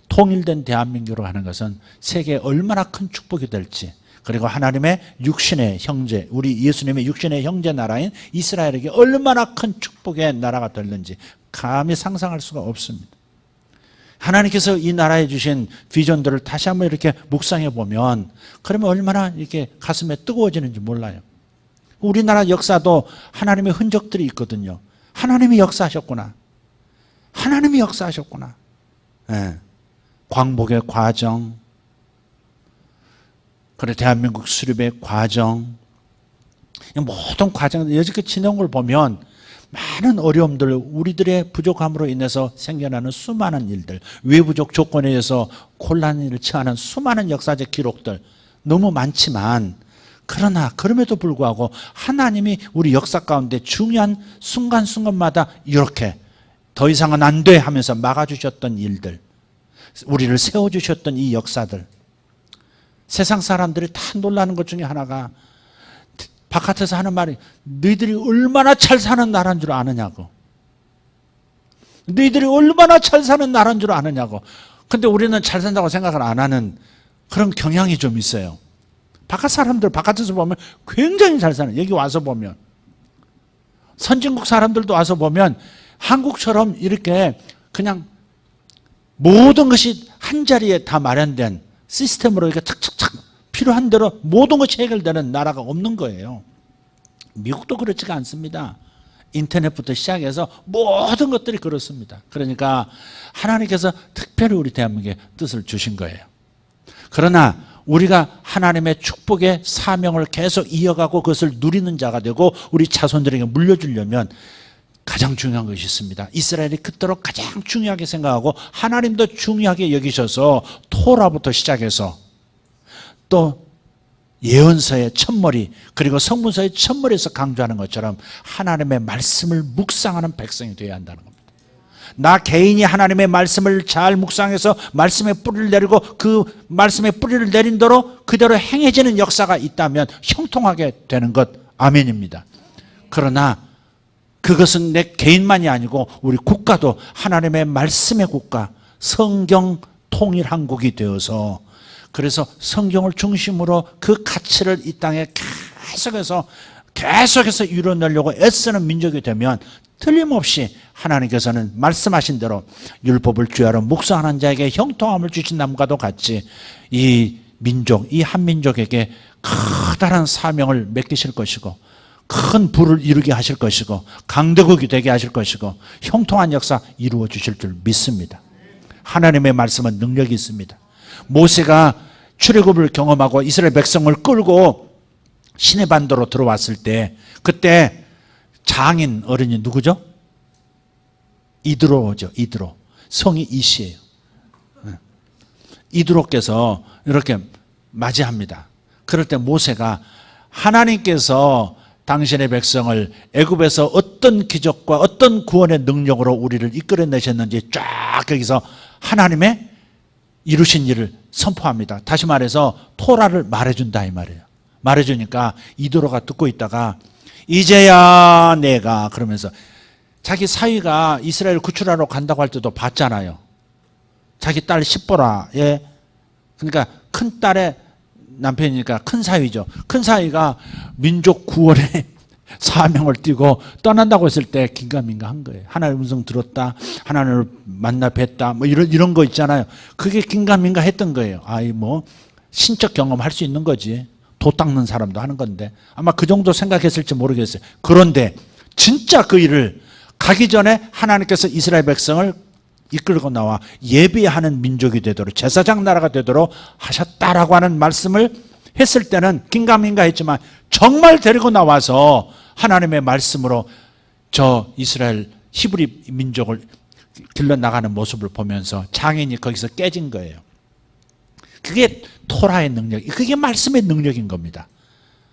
통일된 대한민국으로 하는 것은 세계에 얼마나 큰 축복이 될지, 그리고 하나님의 육신의 형제, 우리 예수님의 육신의 형제 나라인 이스라엘에게 얼마나 큰 축복의 나라가 될는지 감히 상상할 수가 없습니다. 하나님께서 이 나라에 주신 비전들을 다시 한번 이렇게 묵상해 보면, 그러면 얼마나 이렇게 가슴에 뜨거워지는지 몰라요. 우리나라 역사도 하나님의 흔적들이 있거든요. 하나님이 역사하셨구나. 하나님이 역사하셨구나. 네. 광복의 과정, 그래 대한민국 수립의 과정, 모든 과정들 여지껏 지내온 걸 보면 많은 어려움들, 우리들의 부족함으로 인해서 생겨나는 수많은 일들, 외부적 조건에 의해서 곤란을 처하는 수많은 역사적 기록들 너무 많지만, 그러나 그럼에도 불구하고 하나님이 우리 역사 가운데 중요한 순간순간마다 이렇게 더 이상은 안 돼 하면서 막아주셨던 일들, 우리를 세워주셨던 이 역사들, 세상 사람들이 다 놀라는 것 중에 하나가 바깥에서 하는 말이, 너희들이 얼마나 잘 사는 나라인 줄 아느냐고. 너희들이 얼마나 잘 사는 나라인 줄 아느냐고. 근데 우리는 잘 산다고 생각을 안 하는 그런 경향이 좀 있어요. 바깥 사람들, 바깥에서 보면 굉장히 잘 사는, 여기 와서 보면, 선진국 사람들도 와서 보면 한국처럼 이렇게 그냥 모든 것이 한 자리에 다 마련된 시스템으로 이렇게 착착착 필요한 대로 모든 것이 해결되는 나라가 없는 거예요. 미국도 그렇지가 않습니다. 인터넷부터 시작해서 모든 것들이 그렇습니다. 그러니까 하나님께서 특별히 우리 대한민국에 뜻을 주신 거예요. 그러나 우리가 하나님의 축복의 사명을 계속 이어가고 그것을 누리는 자가 되고 우리 자손들에게 물려주려면 가장 중요한 것이 있습니다. 이스라엘이 그토록 가장 중요하게 생각하고 하나님도 중요하게 여기셔서 토라부터 시작해서 또 예언서의 첫머리, 그리고 성문서의 첫머리에서 강조하는 것처럼 하나님의 말씀을 묵상하는 백성이 되어야 한다는 겁니다. 나 개인이 하나님의 말씀을 잘 묵상해서 말씀의 뿌리를 내리고 그 말씀의 뿌리를 내린 대로 그대로 행해지는 역사가 있다면 형통하게 되는 것, 아멘입니다. 그러나 그것은 내 개인만이 아니고 우리 국가도 하나님의 말씀의 국가, 성경 통일한국이 되어서, 그래서 성경을 중심으로 그 가치를 이 땅에 계속해서 계속해서 이뤄내려고 애쓰는 민족이 되면 틀림없이 하나님께서는 말씀하신 대로 율법을 주야로 묵상하는 자에게 형통함을 주신다과도 같이 이 민족, 이 한민족에게 커다란 사명을 맡기실 것이고 큰 부를 이루게 하실 것이고 강대국이 되게 하실 것이고 형통한 역사 이루어 주실 줄 믿습니다. 하나님의 말씀은 능력이 있습니다. 모세가 출애굽을 경험하고 이스라엘 백성을 끌고 시내반도로 들어왔을 때 그때 장인 어른이 누구죠? 이드로죠. 이드로. 성이 이시예요. 이드로께서 이렇게 맞이합니다. 그럴 때 모세가 하나님께서 당신의 백성을 애굽에서 어떤 기적과 어떤 구원의 능력으로 우리를 이끌어내셨는지 쫙 거기서 하나님의 이루신 일을 선포합니다. 다시 말해서 토라를 말해준다 이 말이에요. 말해주니까 이도로가 듣고 있다가 이제야 내가 그러면서 자기 사위가 이스라엘 구출하러 간다고 할 때도 봤잖아요. 자기 딸 십보라의 그러니까 큰 딸의 남편이니까 큰 사위죠. 큰 사위가 민족 구원의 사명을 띠고 떠난다고 했을 때 긴가민가한 거예요. 하나님의 음성 들었다, 하나님을 만나 뵀다, 뭐 이런 거 있잖아요. 그게 긴가민가 했던 거예요. 아이 뭐 신적 경험할 수 있는 거지. 도 닦는 사람도 하는 건데 아마 그 정도 생각했을지 모르겠어요. 그런데 진짜 그 일을 가기 전에 하나님께서 이스라엘 백성을 이끌고 나와 예비하는 민족이 되도록 제사장 나라가 되도록 하셨다라고 하는 말씀을 했을 때는 긴가민가 했지만 정말 데리고 나와서 하나님의 말씀으로 저 이스라엘 히브리 민족을 길러나가는 모습을 보면서 장인이 거기서 깨진 거예요. 그게 토라의 능력, 그게 말씀의 능력인 겁니다.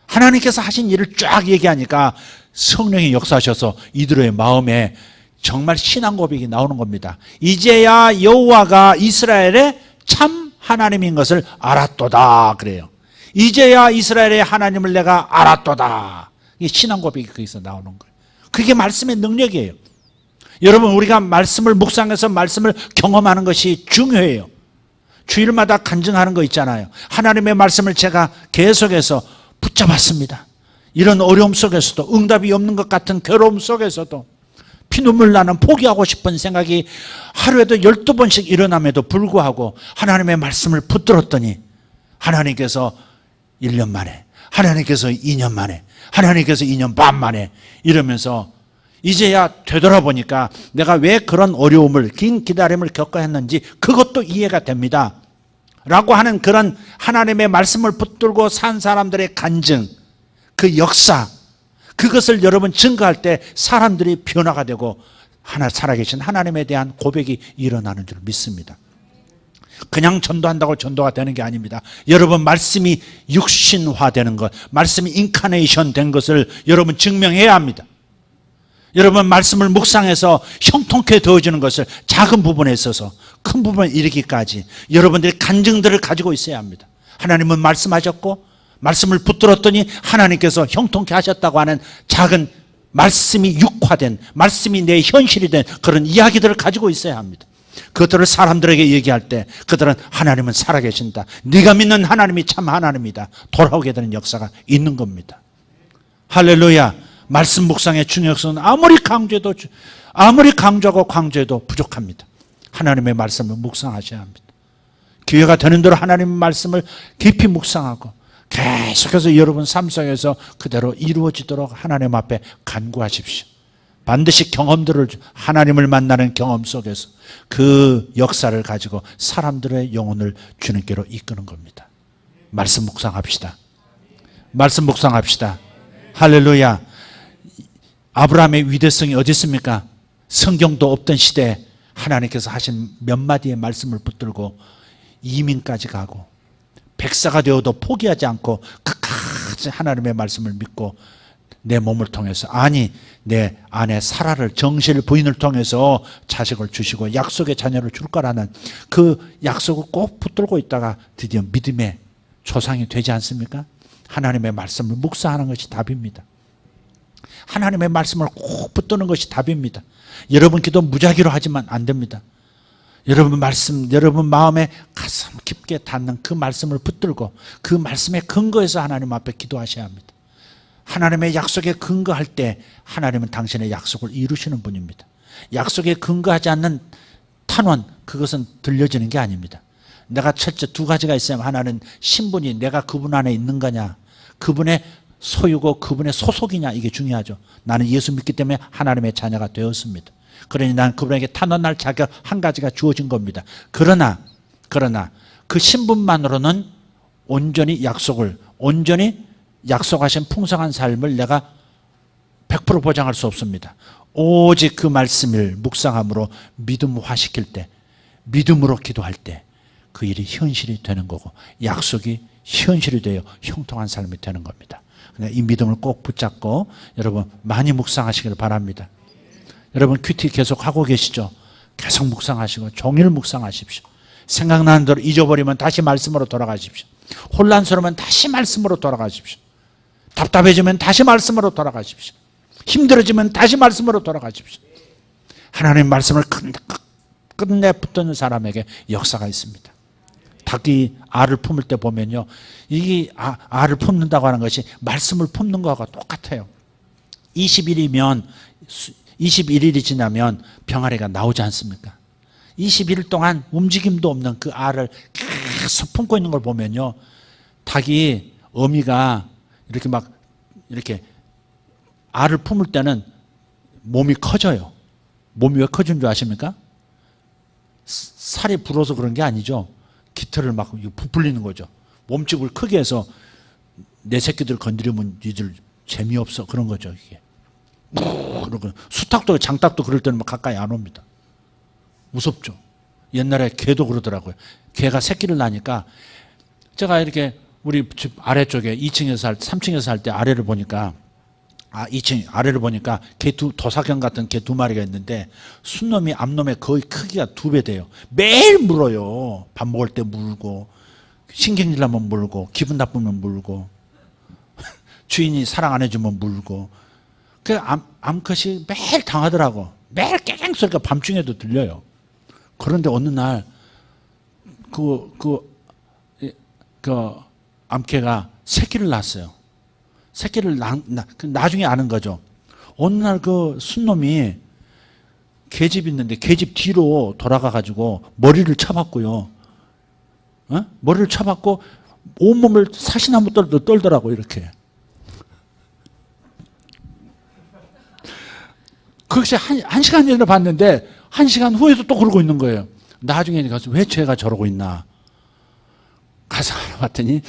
하나님께서 하신 일을 쫙 얘기하니까 성령이 역사하셔서 이들의 마음에 정말 신앙 고백이 나오는 겁니다. 이제야 여호와가 이스라엘의 참 하나님인 것을 알았도다 그래요. 이제야 이스라엘의 하나님을 내가 알았도다. 이게 신앙 고백이 거기서 나오는 거예요. 그게 말씀의 능력이에요. 여러분 우리가 말씀을 묵상해서 말씀을 경험하는 것이 중요해요. 주일마다 간증하는 거 있잖아요. 하나님의 말씀을 제가 계속해서 붙잡았습니다. 이런 어려움 속에서도 응답이 없는 것 같은 괴로움 속에서도 피눈물 나는 포기하고 싶은 생각이 하루에도 12번씩 일어남에도 불구하고 하나님의 말씀을 붙들었더니 하나님께서 1년 만에, 하나님께서 2년 만에, 하나님께서 2년 반 만에 이러면서 이제야 되돌아보니까 내가 왜 그런 어려움을 긴 기다림을 겪어야 했는지 그것도 이해가 됩니다 라고 하는 그런 하나님의 말씀을 붙들고 산 사람들의 간증, 그 역사, 그것을 여러분 증거할 때 사람들이 변화가 되고 하나 살아계신 하나님에 대한 고백이 일어나는 줄 믿습니다. 그냥 전도한다고 전도가 되는 게 아닙니다. 여러분 말씀이 육신화되는 것, 말씀이 인카네이션 된 것을 여러분 증명해야 합니다. 여러분 말씀을 묵상해서 형통케 되어지는 것을 작은 부분에 있어서 큰 부분에 이르기까지 여러분들이 간증들을 가지고 있어야 합니다. 하나님은 말씀하셨고 말씀을 붙들었더니 하나님께서 형통케 하셨다고 하는 작은 말씀이 육화된, 말씀이 내 현실이 된 그런 이야기들을 가지고 있어야 합니다. 그것들을 사람들에게 얘기할 때 그들은 하나님은 살아계신다, 네가 믿는 하나님이 참 하나님이다 돌아오게 되는 역사가 있는 겁니다. 할렐루야. 말씀 묵상의 중요성은 아무리 강조하고 강조해도 부족합니다. 하나님의 말씀을 묵상하셔야 합니다. 기회가 되는 대로 하나님의 말씀을 깊이 묵상하고 계속해서 여러분 삶 속에서 그대로 이루어지도록 하나님 앞에 간구하십시오. 반드시 경험들을, 하나님을 만나는 경험 속에서 그 역사를 가지고 사람들의 영혼을 주님께로 이끄는 겁니다. 말씀 묵상합시다. 말씀 묵상합시다. 할렐루야. 아브라함의 위대성이 어디 있습니까? 성경도 없던 시대에 하나님께서 하신 몇 마디의 말씀을 붙들고 이민까지 가고 백사가 되어도 포기하지 않고 끝까지 하나님의 말씀을 믿고 내 몸을 통해서, 아니 내 아내 사라를, 정실 부인을 통해서 자식을 주시고 약속의 자녀를 줄 거라는 그 약속을 꼭 붙들고 있다가 드디어 믿음의 조상이 되지 않습니까? 하나님의 말씀을 묵상하는 것이 답입니다. 하나님의 말씀을 꼭 붙드는 것이 답입니다. 여러분 기도 무작위로 하지만 안 됩니다. 여러분 말씀, 여러분 마음에 가슴 깊게 닿는 그 말씀을 붙들고 그 말씀의 근거에서 하나님 앞에 기도하셔야 합니다. 하나님의 약속에 근거할 때 하나님은 당신의 약속을 이루시는 분입니다. 약속에 근거하지 않는 탄원, 그것은 들려지는 게 아닙니다. 내가 첫째 두 가지가 있어요. 하나는 신분이 내가 그분 안에 있는 거냐, 그분의 소유고 그분의 소속이냐, 이게 중요하죠. 나는 예수 믿기 때문에 하나님의 자녀가 되었습니다. 그러니 난 그분에게 탄원할 자격 한 가지가 주어진 겁니다. 그러나 그 신분만으로는 온전히 약속하신 풍성한 삶을 내가 100% 보장할 수 없습니다. 오직 그 말씀을 묵상함으로 믿음화시킬 때, 믿음으로 기도할 때 그 일이 현실이 되는 거고, 약속이 현실이 되어 형통한 삶이 되는 겁니다. 이 믿음을 꼭 붙잡고 여러분 많이 묵상하시길 바랍니다. 여러분 큐티 계속 하고 계시죠? 계속 묵상하시고 종일 묵상하십시오. 생각나는 대로 잊어버리면 다시 말씀으로 돌아가십시오. 혼란스러우면 다시 말씀으로 돌아가십시오. 답답해지면 다시 말씀으로 돌아가십시오. 힘들어지면 다시 말씀으로 돌아가십시오. 하나님의 말씀을 끝내 붙드는 사람에게 역사가 있습니다. 닭이 알을 품을 때 보면요, 이게 알을 품는다고 하는 것이 말씀을 품는 것과 똑같아요. 21일이 지나면 병아리가 나오지 않습니까? 21일 동안 움직임도 없는 그 알을 계속 품고 있는 걸 보면요, 닭이, 어미가 이렇게 알을 품을 때는 몸이 커져요. 몸이 왜 커지는 줄 아십니까? 살이 불어서 그런 게 아니죠. 깃털을 막 부풀리는 거죠. 몸집을 크게 해서 내 새끼들 건드리면 니들 재미없어, 그런 거죠. 이게 수탉도 장닭도 그럴 때는 막 가까이 안 옵니다. 무섭죠. 옛날에 개도 그러더라고요. 개가 새끼를 낳으니까, 제가 이렇게 우리 집 아래쪽에 3층에서 살 때 아래를 보니까, 2층 아래를 보니까 도사견 같은 개 두 마리가 있는데, 순놈이 암놈의 거의 크기가 2배 돼요. 매일 물어요. 밥 먹을 때 물고, 신경질 나면 물고, 기분 나쁘면 물고, 주인이 사랑 안 해주면 물고. 그 암컷이 매일 당하더라고. 매일 깨갱 소리가 밤중에도 들려요. 그런데 어느 날 그 암캐가 새끼를 낳았어요. 새끼를 나중에 아는 거죠. 어느 날 그 순놈이 계집 있는데 계집 뒤로 돌아가 가지고 머리를 쳐봤고요. 머리를 쳐봤고 온몸을 사시나무 떨더라고, 이렇게. 그것이 한 시간 전에 봤는데 1시간 후에도 또 그러고 있는 거예요. 나중에 가서 왜 쟤가 저러고 있나 가서 알아봤더니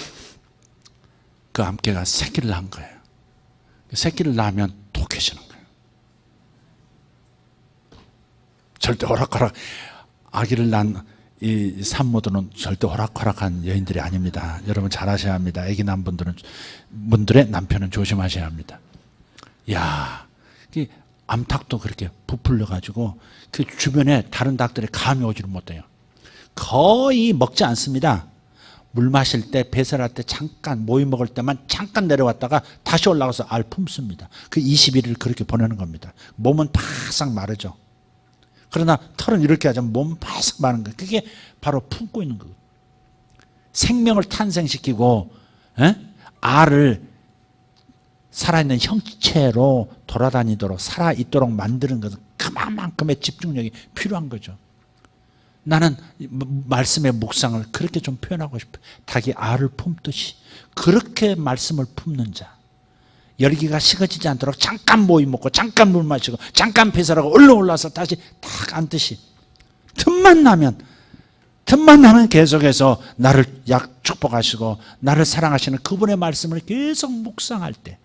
그 암캐가 새끼를 낳은 거예요. 새끼를 낳으면 독해지는 거예요. 절대 아기를 낳은 이 산모들은 절대 호락호락한 여인들이 아닙니다. 여러분 잘 아셔야 합니다. 아기 낳은 분들의 남편은 조심하셔야 합니다. 암탉도 그렇게 부풀려가지고 그 주변에 다른 닭들이 감이 오지를 못해요. 거의 먹지 않습니다. 물 마실 때, 배설할 때 잠깐, 모이 먹을 때만 잠깐 내려왔다가 다시 올라가서 알 품습니다. 그 21일을 그렇게 보내는 겁니다. 몸은 바싹 마르죠. 그러나 털은 이렇게 하자면 몸은 바싹 마른 거예요. 그게 바로 품고 있는 거예요. 생명을 탄생시키고 알을 살아있는 형체로 돌아다니도록 살아있도록 만드는 것은 그만큼의 집중력이 필요한 거죠. 나는 말씀의 묵상을 그렇게 좀 표현하고 싶어요. 닭이 알을 품듯이 그렇게 말씀을 품는 자, 열기가 식어지지 않도록 잠깐 모이 먹고 잠깐 물 마시고 잠깐 배설하고 얼른 올라서 다시 딱 앉듯이 틈만 나면 계속해서 나를 축복하시고 나를 사랑하시는 그분의 말씀을 계속 묵상할 때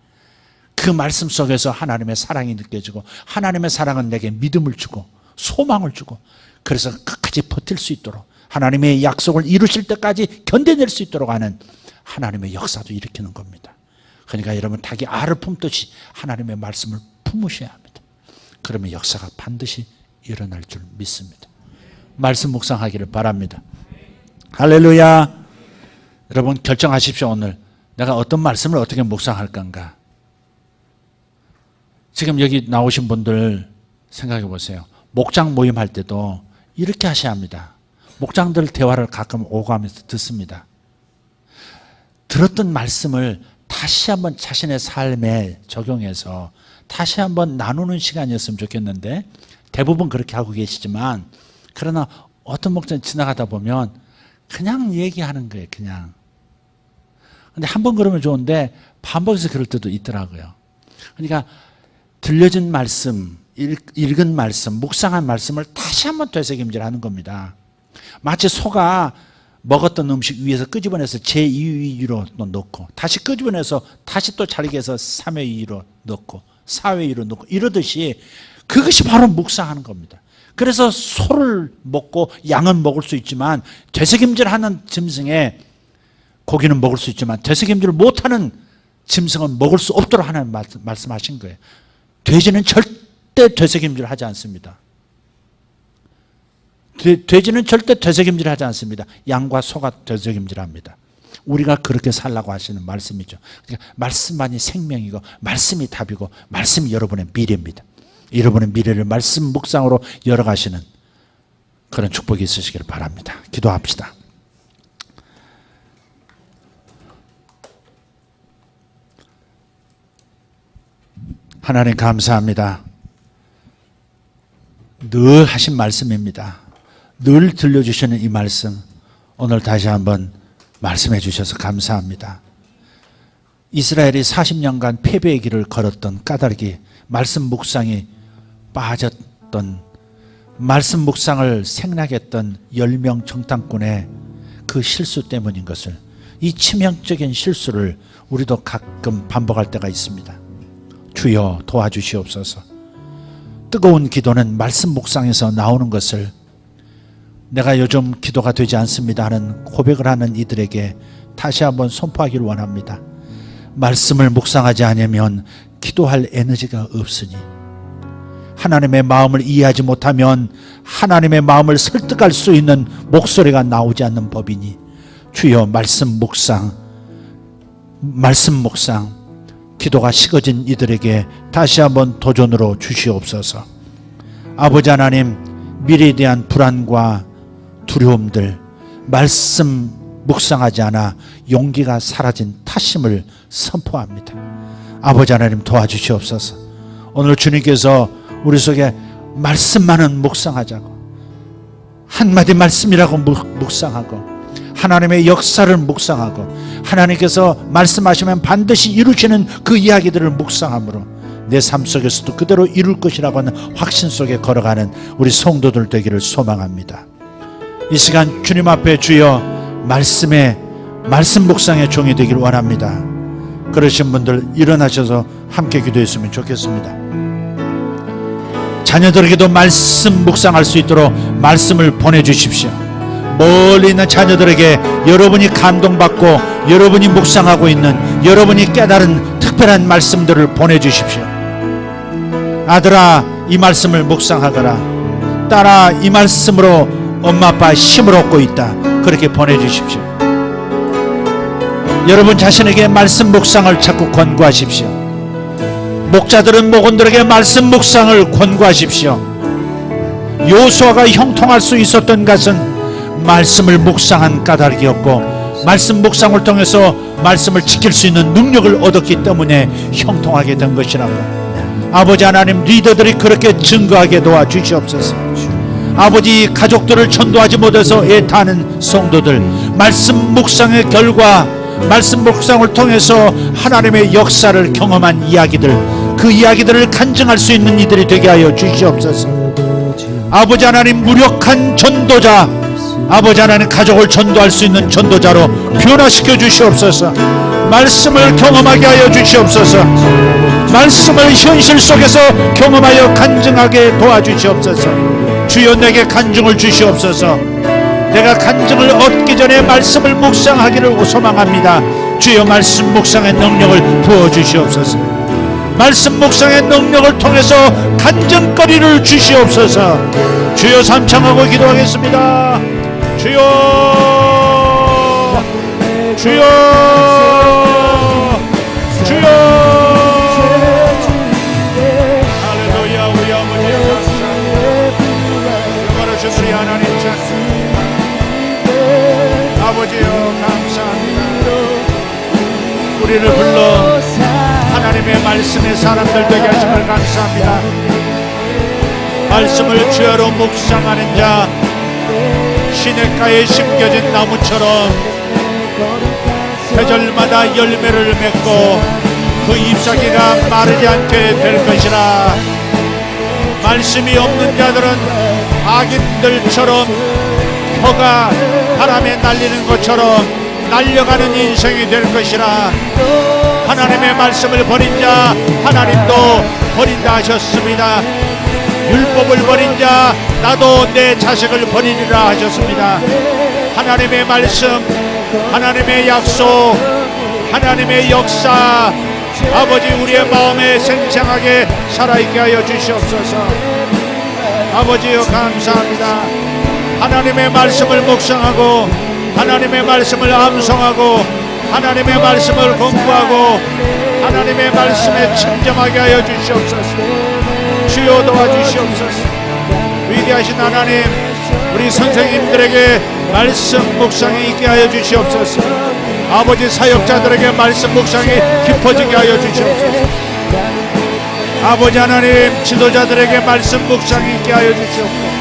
그 말씀 속에서 하나님의 사랑이 느껴지고, 하나님의 사랑은 내게 믿음을 주고 소망을 주고, 그래서 끝까지 버틸 수 있도록, 하나님의 약속을 이루실 때까지 견뎌낼 수 있도록 하는 하나님의 역사도 일으키는 겁니다. 그러니까 여러분 닭이 알을 품듯이 하나님의 말씀을 품으셔야 합니다. 그러면 역사가 반드시 일어날 줄 믿습니다. 말씀 묵상하기를 바랍니다. 할렐루야. 여러분 결정하십시오. 오늘 내가 어떤 말씀을 어떻게 묵상할 건가. 지금 여기 나오신 분들 생각해 보세요. 목장 모임할 때도 이렇게 하셔야 합니다. 목장들 대화를 가끔 오가면서 듣습니다. 들었던 말씀을 다시 한번 자신의 삶에 적용해서 다시 한번 나누는 시간이었으면 좋겠는데 대부분 그렇게 하고 계시지만 그러나 어떤 목사님 지나가다 보면 그냥 얘기하는 거예요. 그냥. 근데 한 번 그러면 좋은데 반복해서 그럴 때도 있더라고요. 그러니까 들려진 말씀, 읽은 말씀, 묵상한 말씀을 다시 한번 되새김질하는 겁니다. 마치 소가 먹었던 음식 위에서 끄집어내서 제2위로 또 넣고 다시 끄집어내서 다시 또 자르게 해서 3회 2로 넣고 4회 2로 넣고 이러듯이 그것이 바로 묵상하는 겁니다. 그래서 소를 먹고 양은 먹을 수 있지만 되새김질하는 짐승에 고기는 먹을 수 있지만 되새김질을 못하는 짐승은 먹을 수 없도록 하나님 말씀하신 거예요. 돼지는 절대 되새김질을 하지 않습니다. 돼지는 절대 되새김질을 하지 않습니다. 양과 소가 되새김질합니다. 우리가 그렇게 살라고 하시는 말씀이죠. 그러니까 말씀만이 생명이고 말씀이 답이고 말씀이 여러분의 미래입니다. 여러분의 미래를 말씀 묵상으로 열어가시는 그런 축복이 있으시길 바랍니다. 기도합시다. 하나님 감사합니다. 늘 하신 말씀입니다. 늘 들려주시는 이 말씀 오늘 다시 한번 말씀해 주셔서 감사합니다. 이스라엘이 40년간 패배의 길을 걸었던 까닭이 말씀 묵상이 빠졌던 말씀 묵상을 생략했던 10명 정탐꾼의 그 실수 때문인 것을 이 치명적인 실수를 우리도 가끔 반복할 때가 있습니다. 주여 도와주시옵소서. 뜨거운 기도는 말씀 묵상에서 나오는 것을 내가 요즘 기도가 되지 않습니다 하는 고백을 하는 이들에게 다시 한번 선포하기를 원합니다. 말씀을 묵상하지 않으면 기도할 에너지가 없으니 하나님의 마음을 이해하지 못하면 하나님의 마음을 설득할 수 있는 목소리가 나오지 않는 법이니 주여 말씀 묵상 기도가 식어진 이들에게 다시 한번 도전으로 주시옵소서. 아버지 하나님, 미래에 대한 불안과 두려움들 말씀 묵상하지 않아 용기가 사라진 타심을 선포합니다. 아버지 하나님 도와주시옵소서. 오늘 주님께서 우리 속에 말씀만은 묵상하자고, 한마디 말씀이라고 묵상하고 하나님의 역사를 묵상하고 하나님께서 말씀하시면 반드시 이루시는 그 이야기들을 묵상함으로 내 삶 속에서도 그대로 이룰 것이라고 하는 확신 속에 걸어가는 우리 성도들 되기를 소망합니다. 이 시간 주님 앞에 주여 말씀 묵상의 종이 되기를 원합니다. 그러신 분들 일어나셔서 함께 기도했으면 좋겠습니다. 자녀들에게도 말씀 묵상할 수 있도록 말씀을 보내주십시오. 멀리 있는 자녀들에게 여러분이 감동받고 여러분이 묵상하고 있는 여러분이 깨달은 특별한 말씀들을 보내주십시오. 아들아 이 말씀을 묵상하거라. 딸아 이 말씀으로 엄마 아빠 힘을 얻고 있다. 그렇게 보내주십시오. 여러분 자신에게 말씀 묵상을 자꾸 권고하십시오. 목자들은 목원들에게 말씀 묵상을 권고하십시오. 요수아가 형통할 수 있었던 것은 말씀을 묵상한 까닭이었고 말씀 묵상을 통해서 말씀을 지킬 수 있는 능력을 얻었기 때문에 형통하게 된 것이라고. 아버지 하나님, 리더들이 그렇게 증거하게 도와주시옵소서. 아버지, 가족들을 전도하지 못해서 애타는 성도들, 말씀 묵상의 결과 말씀 묵상을 통해서 하나님의 역사를 경험한 이야기들, 그 이야기들을 간증할 수 있는 이들이 되게 하여 주시옵소서. 아버지 하나님, 무력한 전도자, 아버지 하나님, 가족을 전도할 수 있는 전도자로 변화시켜 주시옵소서. 말씀을 경험하게 하여 주시옵소서. 말씀을 현실 속에서 경험하여 간증하게 도와주시옵소서. 주여 내게 간증을 주시옵소서. 내가 간증을 얻기 전에 말씀을 묵상하기를 소망합니다. 주여 말씀 묵상의 능력을 부어주시옵소서. 말씀 묵상의 능력을 통해서 간증거리를 주시옵소서. 주여 삼창하고 기도하겠습니다. 주여 주여 주여. 할렐루야. 우리 아버지 감사합니다. 영광을 우리 하나님 찾습니다. 아버지여 감사합니다. 우리를 불러 말씀의 사람들 되게 하심을 감사합니다. 말씀을 주야로 묵상하는 자, 시냇가에 심겨진 나무처럼 계절마다 열매를 맺고 그 잎사귀가 마르지 않게 될 것이라. 말씀이 없는 자들은 악인들처럼 혀가 바람에 날리는 것처럼 날려가는 인생이 될 것이라. 하나님의 말씀을 버린 자 하나님도 버린다 하셨습니다. 율법을 버린 자 나도 내 자식을 버리리라 하셨습니다. 하나님의 말씀, 하나님의 약속, 하나님의 역사, 아버지 우리의 마음에 생생하게 살아있게 하여 주시옵소서. 아버지여 감사합니다. 하나님의 말씀을 묵상하고 하나님의 말씀을 암송하고 하나님의 말씀을 공부하고 하나님의 말씀에 침잠하게 하여 주시옵소서. 주여 도와주시옵소서. 위대하신 하나님, 우리 선생님들에게 말씀 묵상이 있게 하여 주시옵소서. 아버지 사역자들에게 말씀 묵상이 깊어지게 하여 주시옵소서. 아버지 하나님, 지도자들에게 말씀 묵상이 있게 하여 주시옵소서.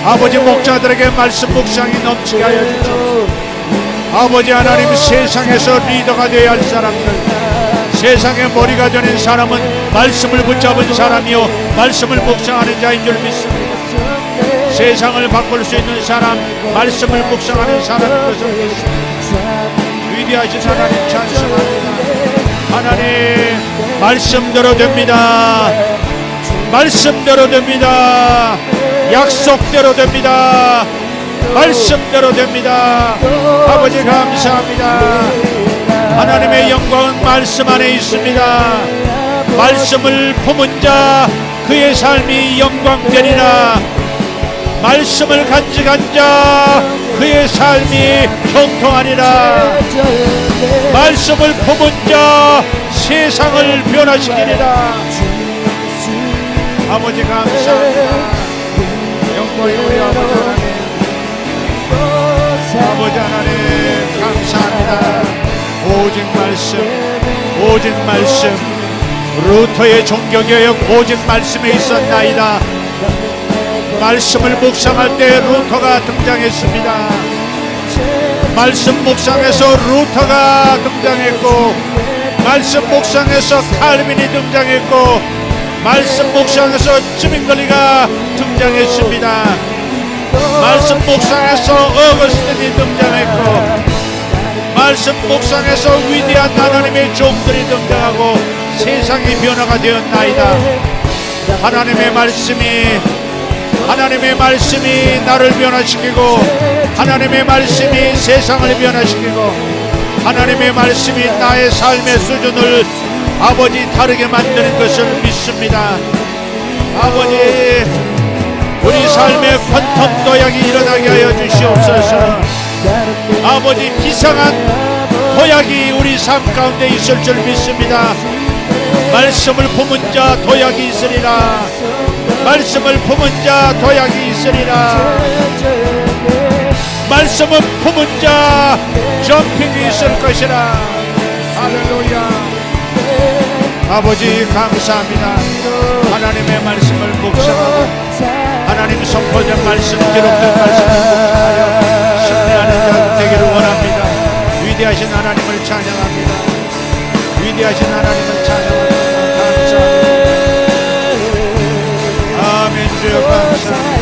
아버지 목자들에게 말씀 묵상이 넘치게 하여 주시옵소서. 아버지 하나님, 세상에서 리더가 되어야 할 사람들, 세상의 머리가 되는 사람은 말씀을 붙잡은 사람이요 말씀을 묵상하는 자인 줄 믿습니다. 세상을 바꿀 수 있는 사람, 말씀을 묵상하는 사람인 것을 믿습니다. 위대하신 하나님 찬송합니다. 하나님, 말씀대로 됩니다. 말씀대로 됩니다. 약속대로 됩니다. 말씀대로 됩니다. 아버지 감사합니다. 하나님의 영광은 말씀 안에 있습니다. 말씀을 품은 자 그의 삶이 영광되리라. 말씀을 간직한 자 그의 삶이 형통하리라. 말씀을 품은 자 세상을 변화시키리라. 아버지 감사합니다. 영광이 우리 아버지 하나님, 아버지 하나님 감사합니다. 오직 말씀, 오직 말씀. 루터의 종교개혁 오직 말씀에 있었나이다. 말씀을 묵상할 때 루터가 등장했습니다. 말씀 묵상에서 루터가 등장했고, 말씀 묵상에서 칼빈이 등장했고, 말씀 묵상에서 즈밍글리가 등장했습니다. 말씀 묵상에서 어거스틴이 등장했고, 말씀 묵상에서 위대한 하나님의 종들이 등장하고 세상이 변화가 되었나이다. 하나님의 말씀이 나를 변화시키고, 하나님의 말씀이 세상을 변화시키고, 하나님의 말씀이 나의 삶의 수준을 아버지 다르게 만드는 것을 믿습니다. 아버지, 우리 삶의 퀀텀 도약이 일어나게 하여 주시옵소서. 아버지, 비상한 도약이 우리 삶 가운데 있을 줄 믿습니다. 말씀을 품은 자 도약이 있으리라. 말씀을 품은 자 도약이 있으리라. 말씀을 품은 자 점핑이 있을 것이라. 할렐루야. 아버지 감사합니다. 하나님의 말씀을 묵상하고 하나님 선포된 말씀, 기록된 말씀을 묵상하여 승리하는 자 되기를 원합니다. 위대하신 하나님을 찬양합니다. 위대하신 하나님을 찬양합니다. 감사합니다. 아멘. 주여 감사합니다.